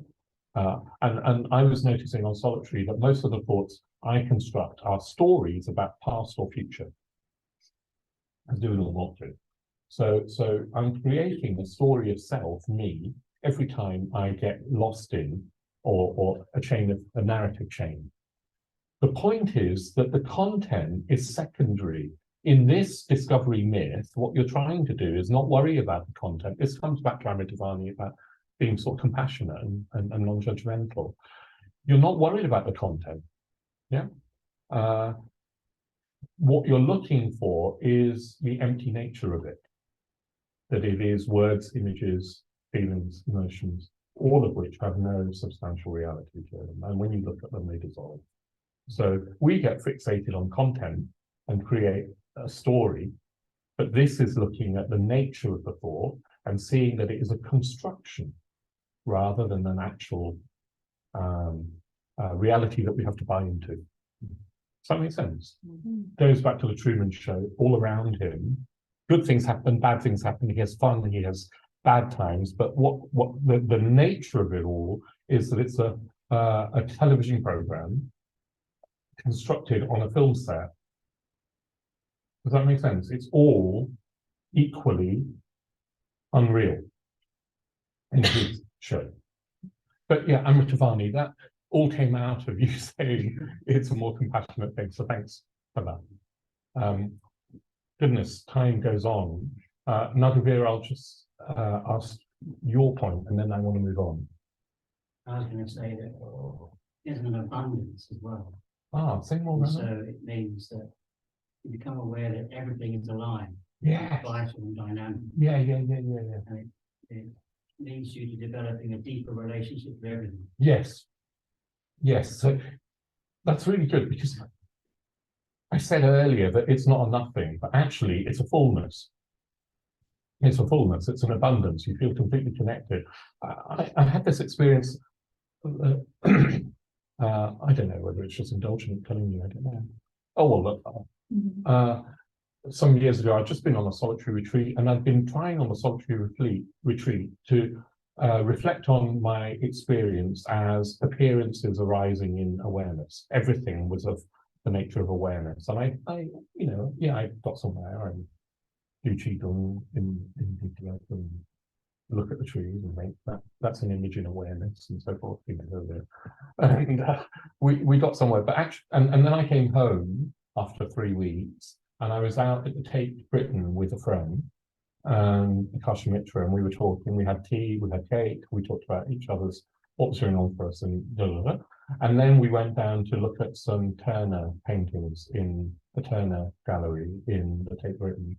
And I was noticing on solitary that most of the thoughts I construct are stories about past or future. I do or not do. So I'm creating a story of self, me, every time I get lost in or a narrative chain. The point is that the content is secondary. In this discovery myth, what you're trying to do is not worry about the content. This comes back to Amitabhani about being sort of compassionate and non-judgmental. You're not worried about the content. Yeah. What you're looking for is the empty nature of it. That it is words, images, feelings, emotions, all of which have no substantial reality to them. And when you look at them, they dissolve. So we get fixated on content and create a story, but this is looking at the nature of the thought and seeing that it is a construction rather than an actual reality that we have to buy into. Does that make sense? Goes back to the Truman Show. All around him, good things happen, bad things happen. He has fun, he has bad times. But what the nature of it all is that it's a television program constructed on a film set. Does that make sense? It's all equally unreal in his show. But yeah, Amitabhani, that all came out of you saying it's a more compassionate thing. So thanks for that. Goodness, time goes on. Nadavir, I'll just ask your point and then I want to move on. I was going to say that there's an abundance as well. Say more. So it means that you become aware that everything is alive. Yeah. Vital and dynamic. Yeah. And it leads you to developing a deeper relationship with everything. Yes. So that's really good because I said earlier that it's not a nothing, but actually it's a fullness. It's a fullness, it's an abundance, you feel completely connected. I had this experience, I don't know whether it's just indulgent telling you, I don't know. Oh, well, look, some years ago, I'd just been on a solitary retreat, and I'd been trying on the solitary retreat to reflect on my experience as appearances arising in awareness. Everything was of the nature of awareness. And I I got somewhere. I do qigong in Tibet and look at the trees and make that's an image in awareness and so forth. And we got somewhere, but actually, and then I came home after 3 weeks, and I was out at the Cape Britain with a friend, Akasha Mitra, and we were talking. We had tea, we had cake, we talked about each other's what was going on for us, and and then we went down to look at some Turner paintings in the Turner Gallery in the Cape Britain.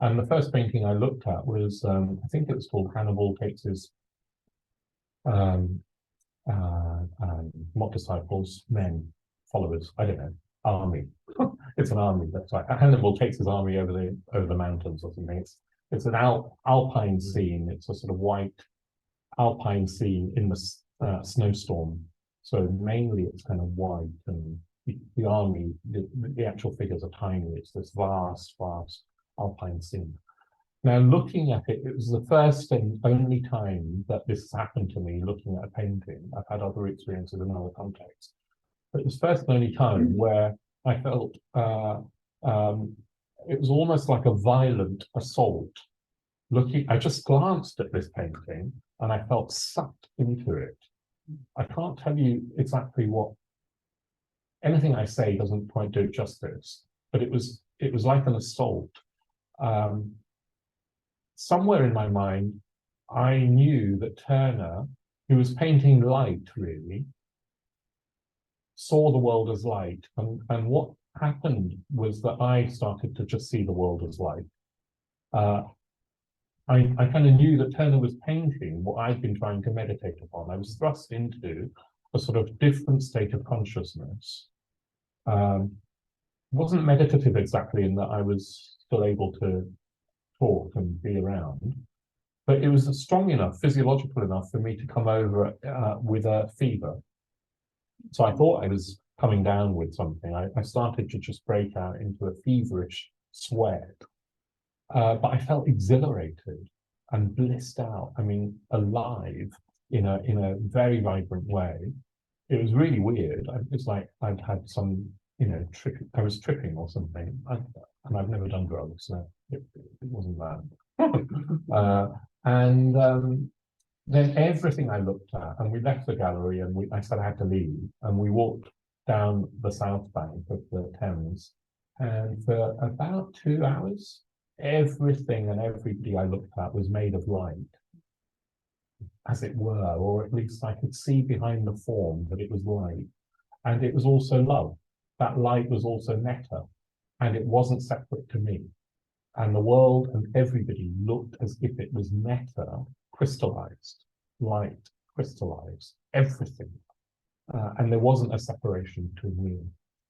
And the first painting I looked at was, I think it was called Hannibal Takes His not disciples, men, followers, I don't know, army. It's an army, that's right. Hannibal takes his army over the mountains or something. It's an alpine scene. It's a sort of white alpine scene in the snowstorm. So mainly it's kind of white, and the army, the actual figures are tiny. It's this vast alpine scene. Now, looking at it, it was the first and only time that this happened to me looking at a painting. I've had other experiences in other contexts, but it was first and only time where I felt it was almost like a violent assault. I just glanced at this painting and I felt sucked into it. I can't tell you exactly what, anything I say doesn't quite do it justice, but it was like an assault. Somewhere in my mind, I knew that Turner, who was painting light really, saw the world as light. And what happened was that I started to just see the world as light. I kind of knew that Turner was painting what I'd been trying to meditate upon. I was thrust into a sort of different state of consciousness. Wasn't meditative exactly in that I was still able to talk and be around, but it was strong enough, physiological enough for me to come over with a fever. So I thought I was coming down with something. I started to just break out into a feverish sweat. But I felt exhilarated and blissed out. I mean, alive in a very vibrant way. It was really weird. It's like I'd had some, I was tripping or something. And I've never done drugs, so it wasn't that. Then everything I looked at, and we left the gallery, and I said I had to leave, and we walked down the south bank of the Thames, and for about 2 hours, everything and everybody I looked at was made of light, as it were, or at least I could see behind the form that it was light. And it was also love. That light was also metta, and it wasn't separate to me. And the world and everybody looked as if it was metta, crystallized, light, crystallized, everything. And there wasn't a separation between me.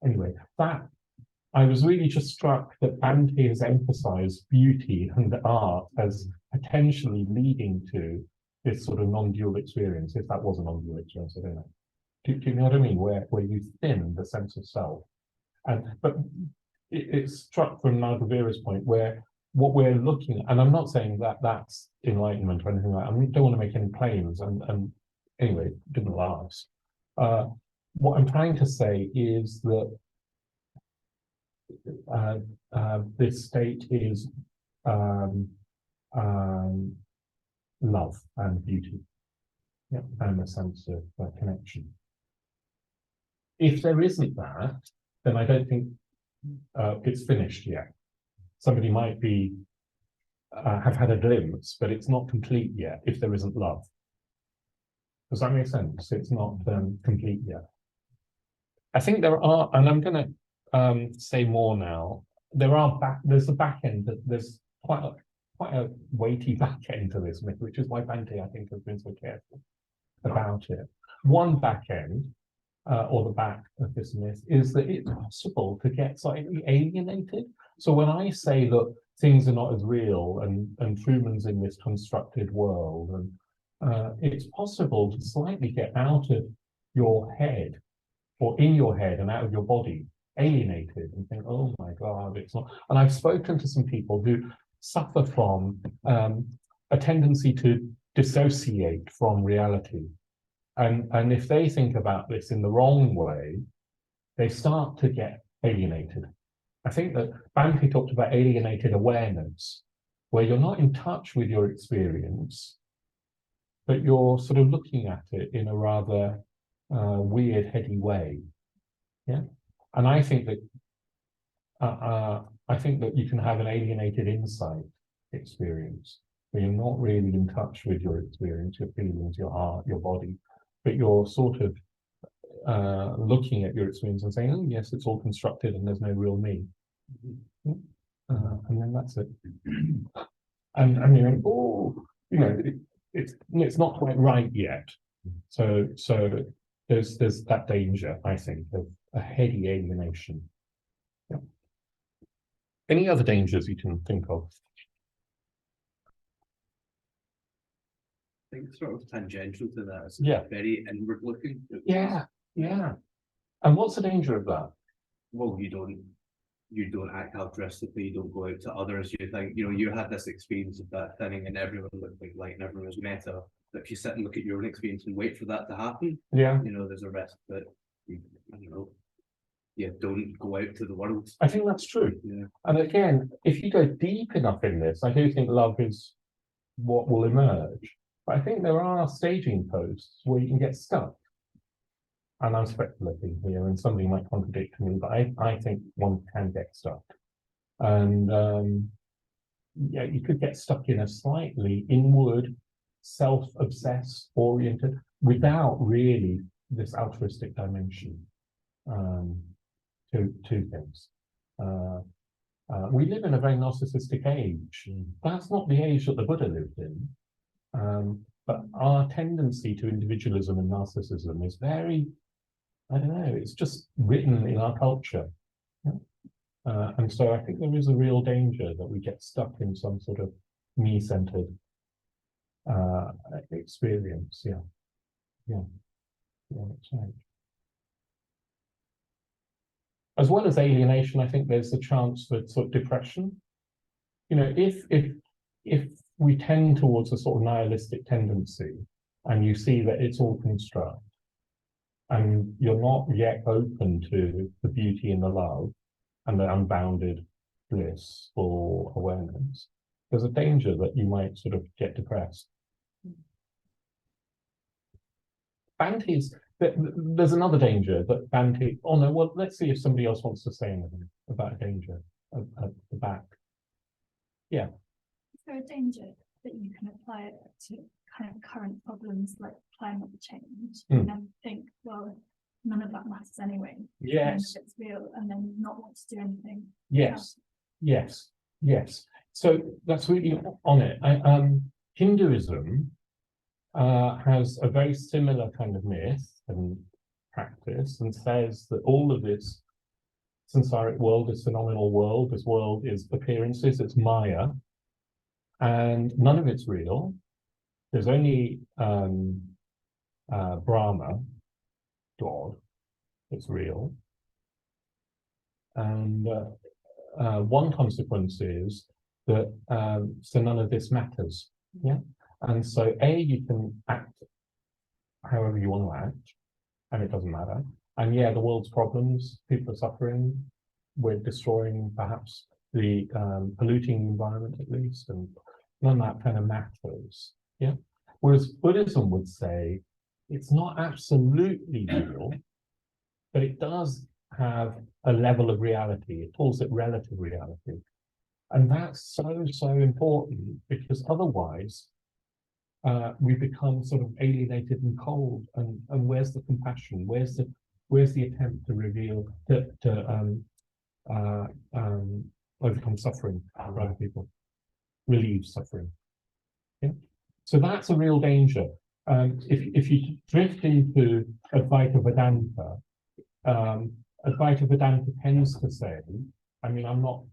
Anyway, I was really just struck that Bhante has emphasized beauty and art as potentially leading to this sort of non-dual experience, if that was a non-dual experience, I don't know. Do you know what I mean? Where you thin the sense of self. But it's struck from Nagavira's point where what we're looking at, and I'm not saying that that's enlightenment or anything like that. I don't want to make any claims, and anyway, it didn't last. What I'm trying to say is that this state is love and beauty, and a sense of connection. If there isn't that, then I don't think it's finished yet. Somebody might be have had a glimpse, but it's not complete yet if there isn't love. Does that make sense? It's not complete yet. I think there are, and I'm going to say more now. There's a back end. There's quite a weighty back end to this myth, which is why Bhante, I think, has been so careful about it. One back end, or the back of this myth, is that it's possible to get slightly alienated. So when I say, look, things are not as real, and Truman's in this constructed world, and it's possible to slightly get out of your head, or in your head and out of your body, alienated, and think, oh my God, it's not. And I've spoken to some people who suffer from a tendency to dissociate from reality. And if they think about this in the wrong way, they start to get alienated. I think that Bhante talked about alienated awareness, where you're not in touch with your experience, but you're sort of looking at it in a rather weird, heady way. Yeah, and I think that you can have an alienated insight experience, where you're not really in touch with your experience, your feelings, your heart, your body, but you're sort of looking at your experience and saying, oh yes, it's all constructed and there's no real me. And then that's it. And you're like, oh, you know, it's not quite right yet. So there's that danger, I think, of a heady alienation. Yeah. Any other dangers you can think of? I think sort of tangential to that is Yeah. very inward looking. Yeah. And what's the danger of that? Well, you don't act altruistically, you don't go out to others, you think, you know, you had this experience of that thing and everyone looked like light and everyone was meta. But if you sit and look at your own experience and wait for that to happen, Yeah. you know, there's a risk that you, I don't know, yeah, don't go out to the world. I think that's true. Yeah. And again, if you go deep enough in this, I do think love is what will emerge. But I think there are staging posts where you can get stuck. And I'm speculating here, and somebody might contradict me, but I think one can get stuck. And yeah, you could get stuck in a slightly inward, self-obsessed, oriented, without really this altruistic dimension to things. We live in a very narcissistic age. That's not the age that the Buddha lived in. But our tendency to individualism and narcissism is very, I don't know, it's just written in our culture. And so I think there is a real danger that we get stuck in some sort of me-centered experience. Yeah, that's right. As well as alienation, I think there's a chance for sort of depression. You know, if we tend towards a sort of nihilistic tendency, and you see that it's all construct, and you're not yet open to the beauty and the love and the unbounded bliss or awareness, there's a danger that you might sort of get depressed. Bhante's, there's another danger that Bhante, oh no, well, let's see if somebody else wants to say anything about a danger at the back. Yeah. Is there a danger that you can apply it to kind of current problems like climate change and think, well, none of that matters anyway? Yes. It's real, and then not want to do anything. Yes. So that's really on it. Hinduism has a very similar kind of myth and practice, and says that all of this samsaric world is phenomenal world. This world is appearances, it's Maya, and none of it's real. There's only Brahma, God, it's real. And one consequence is that so none of this matters. Yeah. And so you can act however you want to act, and it doesn't matter. And yeah, the world's problems, people are suffering, we're destroying perhaps the polluting environment at least, and none of that kind of matters. Yeah. Whereas Buddhism would say it's not absolutely real, but it does have a level of reality. It calls it relative reality. And that's so important, because otherwise we become sort of alienated and cold. And where's the compassion? Where's the attempt to reveal, to overcome suffering for other people, relieve suffering? Yeah. So that's a real danger. If you drift into Advaita Vedanta, Advaita Vedanta tends to say, I mean, I'm not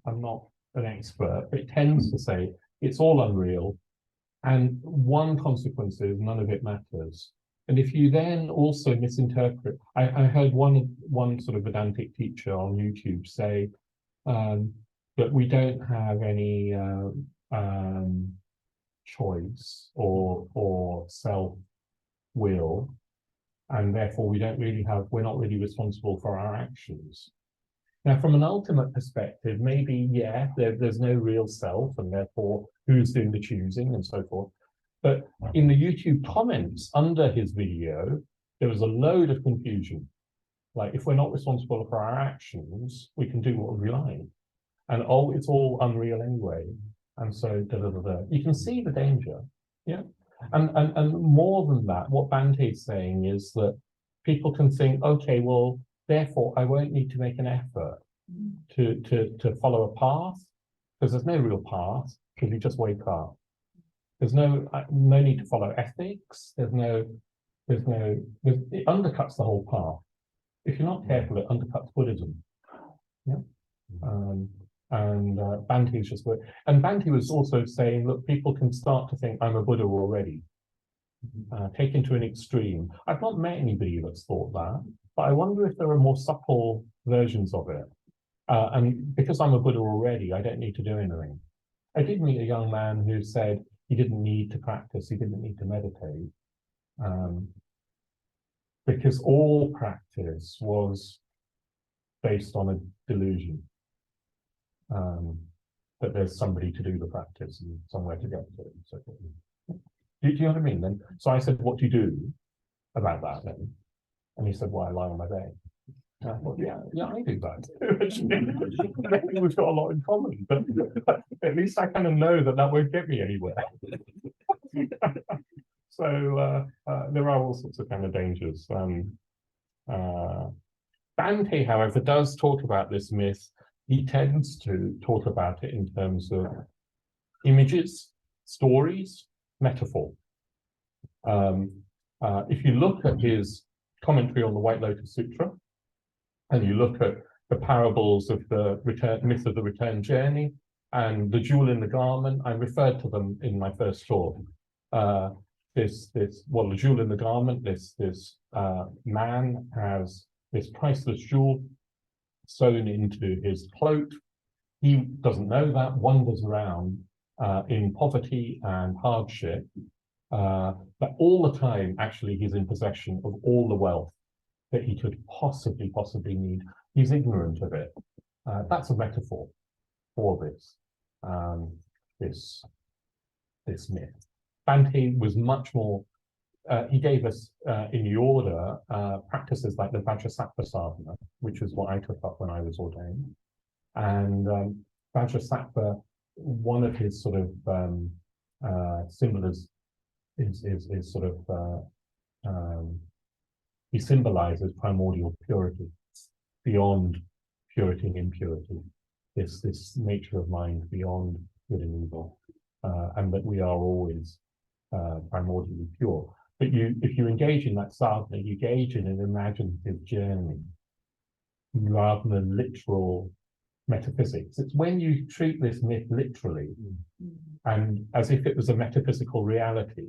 an expert, but it tends to say it's all unreal. And one consequence is none of it matters. And if you then also misinterpret, I heard one sort of Vedantic teacher on YouTube say that we don't have any choice or self-will, and therefore we're not really responsible for our actions. Now, from an ultimate perspective, maybe, yeah, there's no real self, and therefore who's doing the choosing and so forth. But in the YouTube comments under his video, there was a load of confusion. Like, if we're not responsible for our actions, we can do what we like. And oh, it's all unreal anyway. And so, you can see the danger. Yeah. And more than that, what Bhante is saying is that people can think, okay, well, therefore, I won't need to make an effort to follow a path, because there's no real path, because you just wake up. There's no need to follow ethics. It undercuts the whole path. If you're not careful, it undercuts Buddhism. Yeah. Bhante is just, and Bhante was also saying, look, people can start to think I'm a Buddha already. Taken to an extreme. I've not met anybody that's thought that, but I wonder if there are more subtle versions of it. And because I'm a Buddha already, I don't need to do anything. I did meet a young man who said he didn't need to practice, he didn't need to meditate, because all practice was based on a delusion. That there's somebody to do the practice and somewhere to get to it and so forth. Do you know what I mean then? So I said, what do you do about that then? And he said, well, I lie on my bed. And I thought, yeah, I do that. Maybe we've got a lot in common, but at least I kind of know that won't get me anywhere. So there are all sorts of kind of dangers. Bhante, however, does talk about this myth. He tends to talk about it in terms of images, stories, metaphor. If you look at his commentary on the White Lotus Sutra, and you look at the parables of the myth of the return journey and the jewel in the garment, I referred to them in my first talk. The jewel in the garment, this man has this priceless jewel sewn into his cloak. He doesn't know that, wanders around in poverty and hardship, but all the time, actually, he's in possession of all the wealth that he could possibly need. He's ignorant of it. That's a metaphor for this myth. Bhante was much more, he gave us in the order practices like the Vajrasattva sadhana, which is what I took up when I was ordained. And Vajrasattva, one of his sort of symbols is sort of, he symbolizes primordial purity, beyond purity and impurity, this nature of mind beyond good and evil, and that we are always primordially pure. But if you engage in that sadhana, you engage in an imaginative journey rather than literal metaphysics. It's when you treat this myth literally and as if it was a metaphysical reality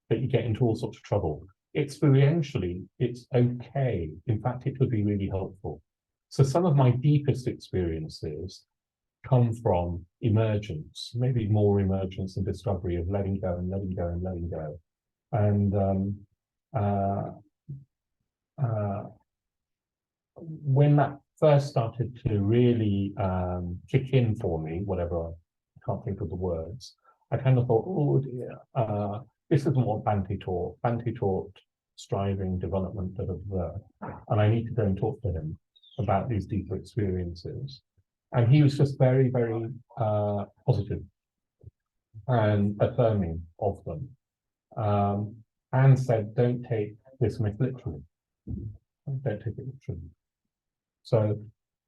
that you get into all sorts of trouble. Experientially, it's okay. In fact, it could be really helpful. So some of my deepest experiences come from emergence, maybe more emergence and discovery of letting go and letting go and letting go. And when that first started to really kick in for me, whatever, I can't think of the words, I kind of thought, oh dear, this isn't what Bhante taught. Bhante taught striving, development, and I need to go and talk to him about these deeper experiences. And he was just very, very positive and affirming of them. And said, don't take this myth literally. Don't take it literally. So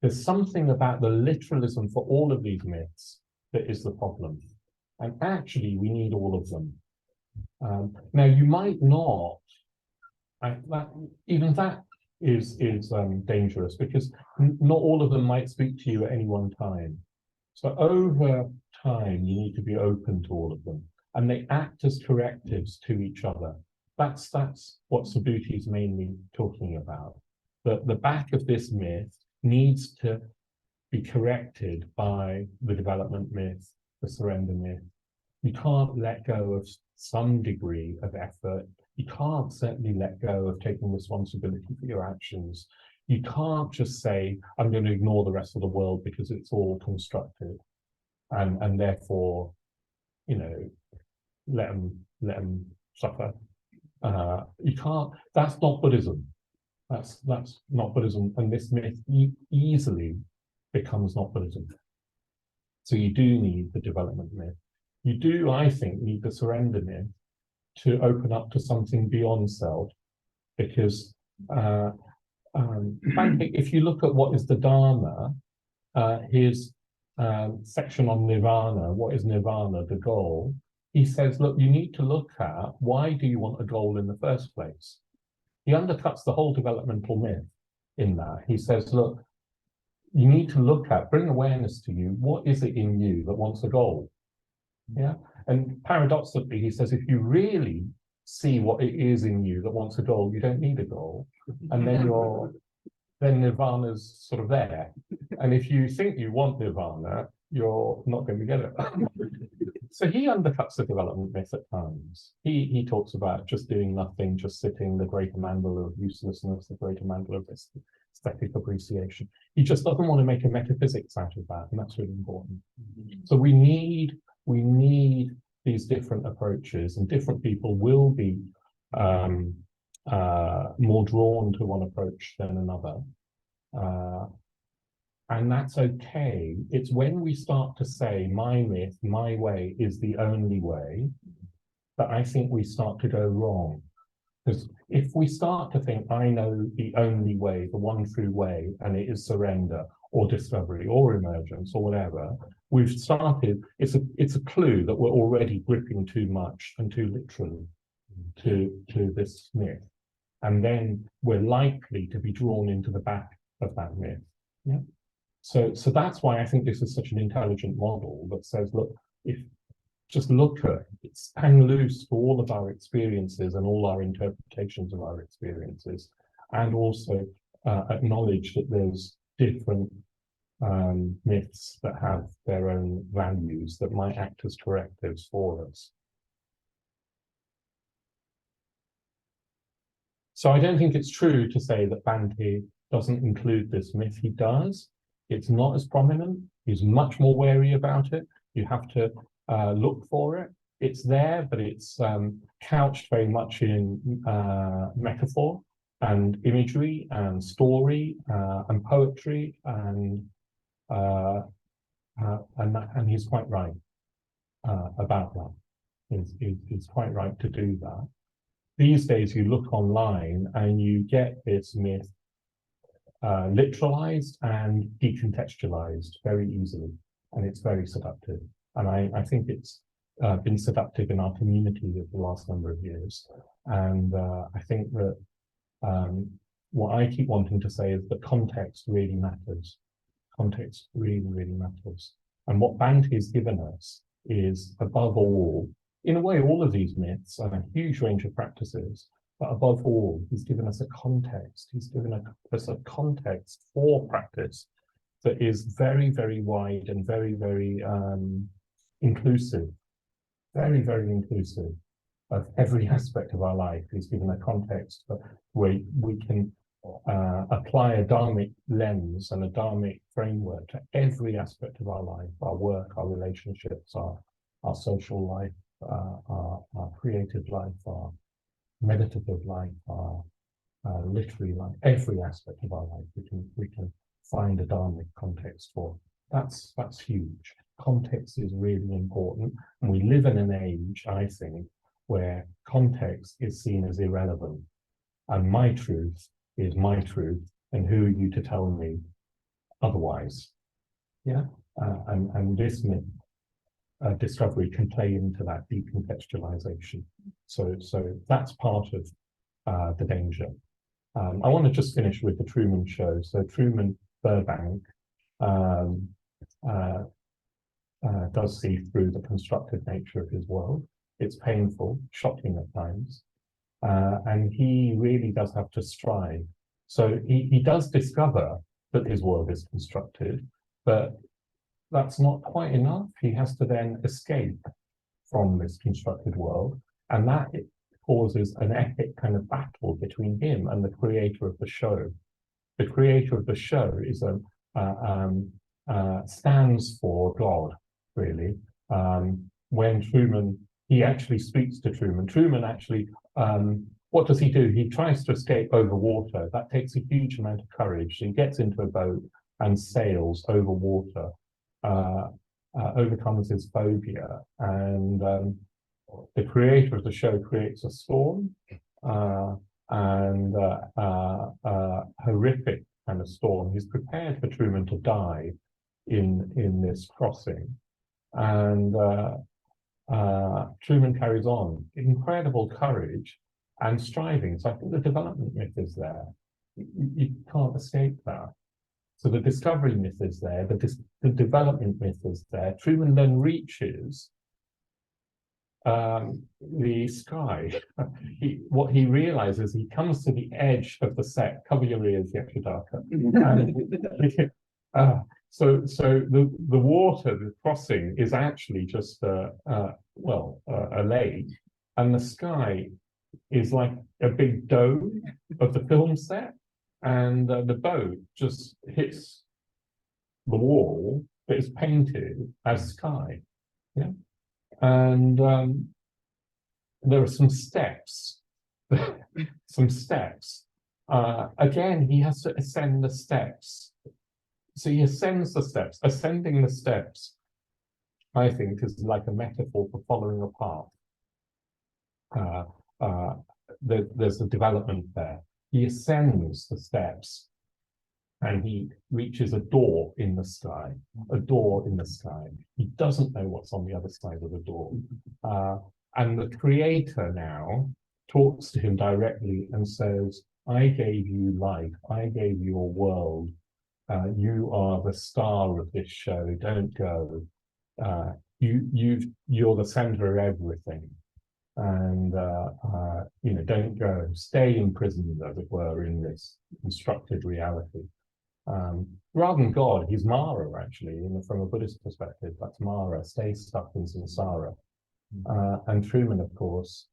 there's something about the literalism for all of these myths that is the problem. And actually, we need all of them. Now, you might not, even that is dangerous, because not all of them might speak to you at any one time. So over time, you need to be open to all of them, and they act as correctives to each other. That's what Subhuti is mainly talking about. That the back of this myth needs to be corrected by the development myth, the surrender myth. You can't let go of some degree of effort. You can't certainly let go of taking responsibility for your actions. You can't just say, I'm going to ignore the rest of the world because it's all constructive, and therefore, you know, let them suffer. You can't. That's not Buddhism. That's not Buddhism, and this myth easily becomes not Buddhism. So you do need the development myth. You do, I think, need the surrender myth to open up to something beyond self, because frankly, if you look at what is the Dharma, his section on nirvana, what is nirvana, the goal, he says, look, you need to look at why do you want a goal in the first place? He undercuts the whole developmental myth in that. He says, look, you need to look at, bring awareness to you, what is it in you that wants a goal? Yeah. And paradoxically, he says, if you really see what it is in you that wants a goal, you don't need a goal. And then nirvana's sort of there. And if you think you want nirvana, you're not going to get it. So he undercuts the development myth at times. He talks about just doing nothing, just sitting, the greater mandala of uselessness, the greater mandala of aesthetic appreciation. He just doesn't want to make a metaphysics out of that, and that's really important. So we need these different approaches, and different people will be more drawn to one approach than another. And that's okay. It's when we start to say my myth, my way is the only way, that I think we start to go wrong. Because if we start to think I know the only way, the one true way, and it is surrender or discovery or emergence or whatever, we've started, it's a clue that we're already gripping too much and too literally to this myth. And then we're likely to be drawn into the back of that myth. Yeah. So that's why I think this is such an intelligent model that says, look, if just look at it's hang loose for all of our experiences and all our interpretations of our experiences, and also acknowledge that there's different myths that have their own values that might act as correctives for us. So I don't think it's true to say that Bhante doesn't include this myth. He does. It's not as prominent. He's much more wary about it. You have to look for it. It's there, but it's couched very much in metaphor and imagery and story and poetry, and he's quite right about that. He's quite right to do that. These days, you look online and you get this myth literalized and decontextualized very easily, and it's very seductive. And I think it's been seductive in our community over the last number of years. And I think that what I keep wanting to say is that context really matters. Context really, really matters. And what Bhante has given us is, above all, in a way, all of these myths and a huge range of practices, but above all, he's given us a context. He's given us a context for practice that is very, very wide and very, very inclusive, very, very inclusive of every aspect of our life. He's given a context where we can apply a dharmic lens and a dharmic framework to every aspect of our life, our work, our relationships, our social life, our creative life, our meditative life, our literary life, every aspect of our life we can find a dharmic context for. That's huge. Context is really important, and we live in an age, I think, where context is seen as irrelevant, and my truth is my truth, and who are you to tell me otherwise? Yeah, and this myth, discovery can play into that decontextualization. So that's part of the danger. I want to just finish with the Truman Show. So Truman Burbank does see through the constructive nature of his world. It's painful, shocking at times, and he really does have to strive. So he does discover that his world is constructed, but that's not quite enough. He has to then escape from this constructed world, and that causes an epic kind of battle between him and the creator of the show. The creator of the show is stands for God, really. When Truman, he actually speaks to Truman. Truman actually, what does he do? He tries to escape over water. That takes a huge amount of courage. He gets into a boat and sails over water, overcomes his phobia, and the creator of the show creates a storm, and horrific kind of storm. He's prepared for Truman to die in this crossing, and Truman carries on. Incredible courage and striving. So I think the development myth is there. You can't escape that. So the discovery myth is there. The development myth is there. Truman then reaches the sky. What he realizes, he comes to the edge of the set. Cover your ears, Jnanavaca. So the water, the crossing, is actually just a lake, and the sky is like a big dome of the film set, and the boat just hits the wall that is painted as sky. Yeah. And there are some steps. Again, he has to ascend the steps. So he ascends the steps. Ascending the steps, I think, is like a metaphor for following a path. There's a development there. He ascends the steps, and he reaches a door in the sky. A door in the sky. He doesn't know what's on the other side of the door. And the creator now talks to him directly and says, I gave you life. I gave you a world. You are the star of this show. Don't go. You're the center of everything. And don't go. Stay imprisoned, as it were, in this constructed reality. Rather than God, he's Mara, actually. From a Buddhist perspective, that's Mara. Stay stuck in samsara. And Truman, of course,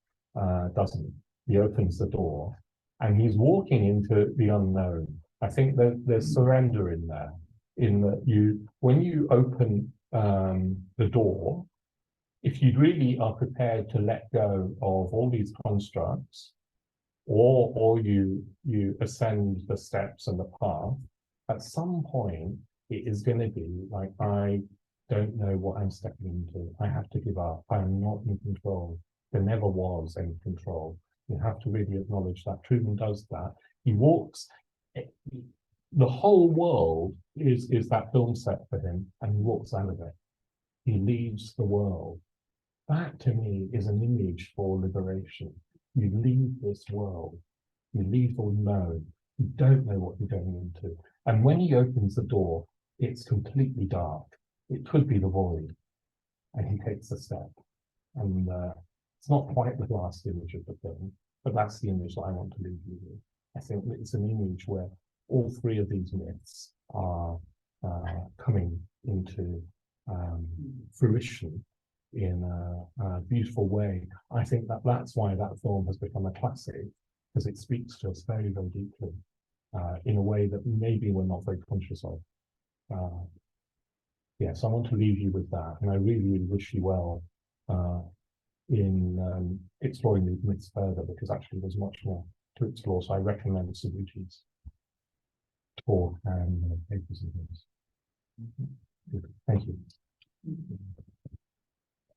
doesn't. He opens the door, and he's walking into the unknown. I think that there's surrender in there. In that when you open the door, if you really are prepared to let go of all these constructs, or you ascend the steps and the path, at some point it is going to be like, I don't know what I'm stepping into. I have to give up. I am not in control. There never was any control. You have to really acknowledge that. Truman does that. He walks. The whole world is that film set for him, and he walks out of it. He leaves the world. That, to me, is an image for liberation. You leave this world. You leave the known. You don't know what you're going into. And when he opens the door, it's completely dark. It could be the void. And he takes a step. And it's not quite the last image of the film, but that's the image that I want to leave you with. I think that it's an image where all three of these myths are coming into fruition in a beautiful way. I think that's why that film has become a classic, because it speaks to us very, very deeply in a way that maybe we're not very conscious of. So I want to leave you with that, and I really, really wish you well in exploring these myths further, because actually there's much more to explore. So I recommend Subuji's talk and papers and things. Thank you.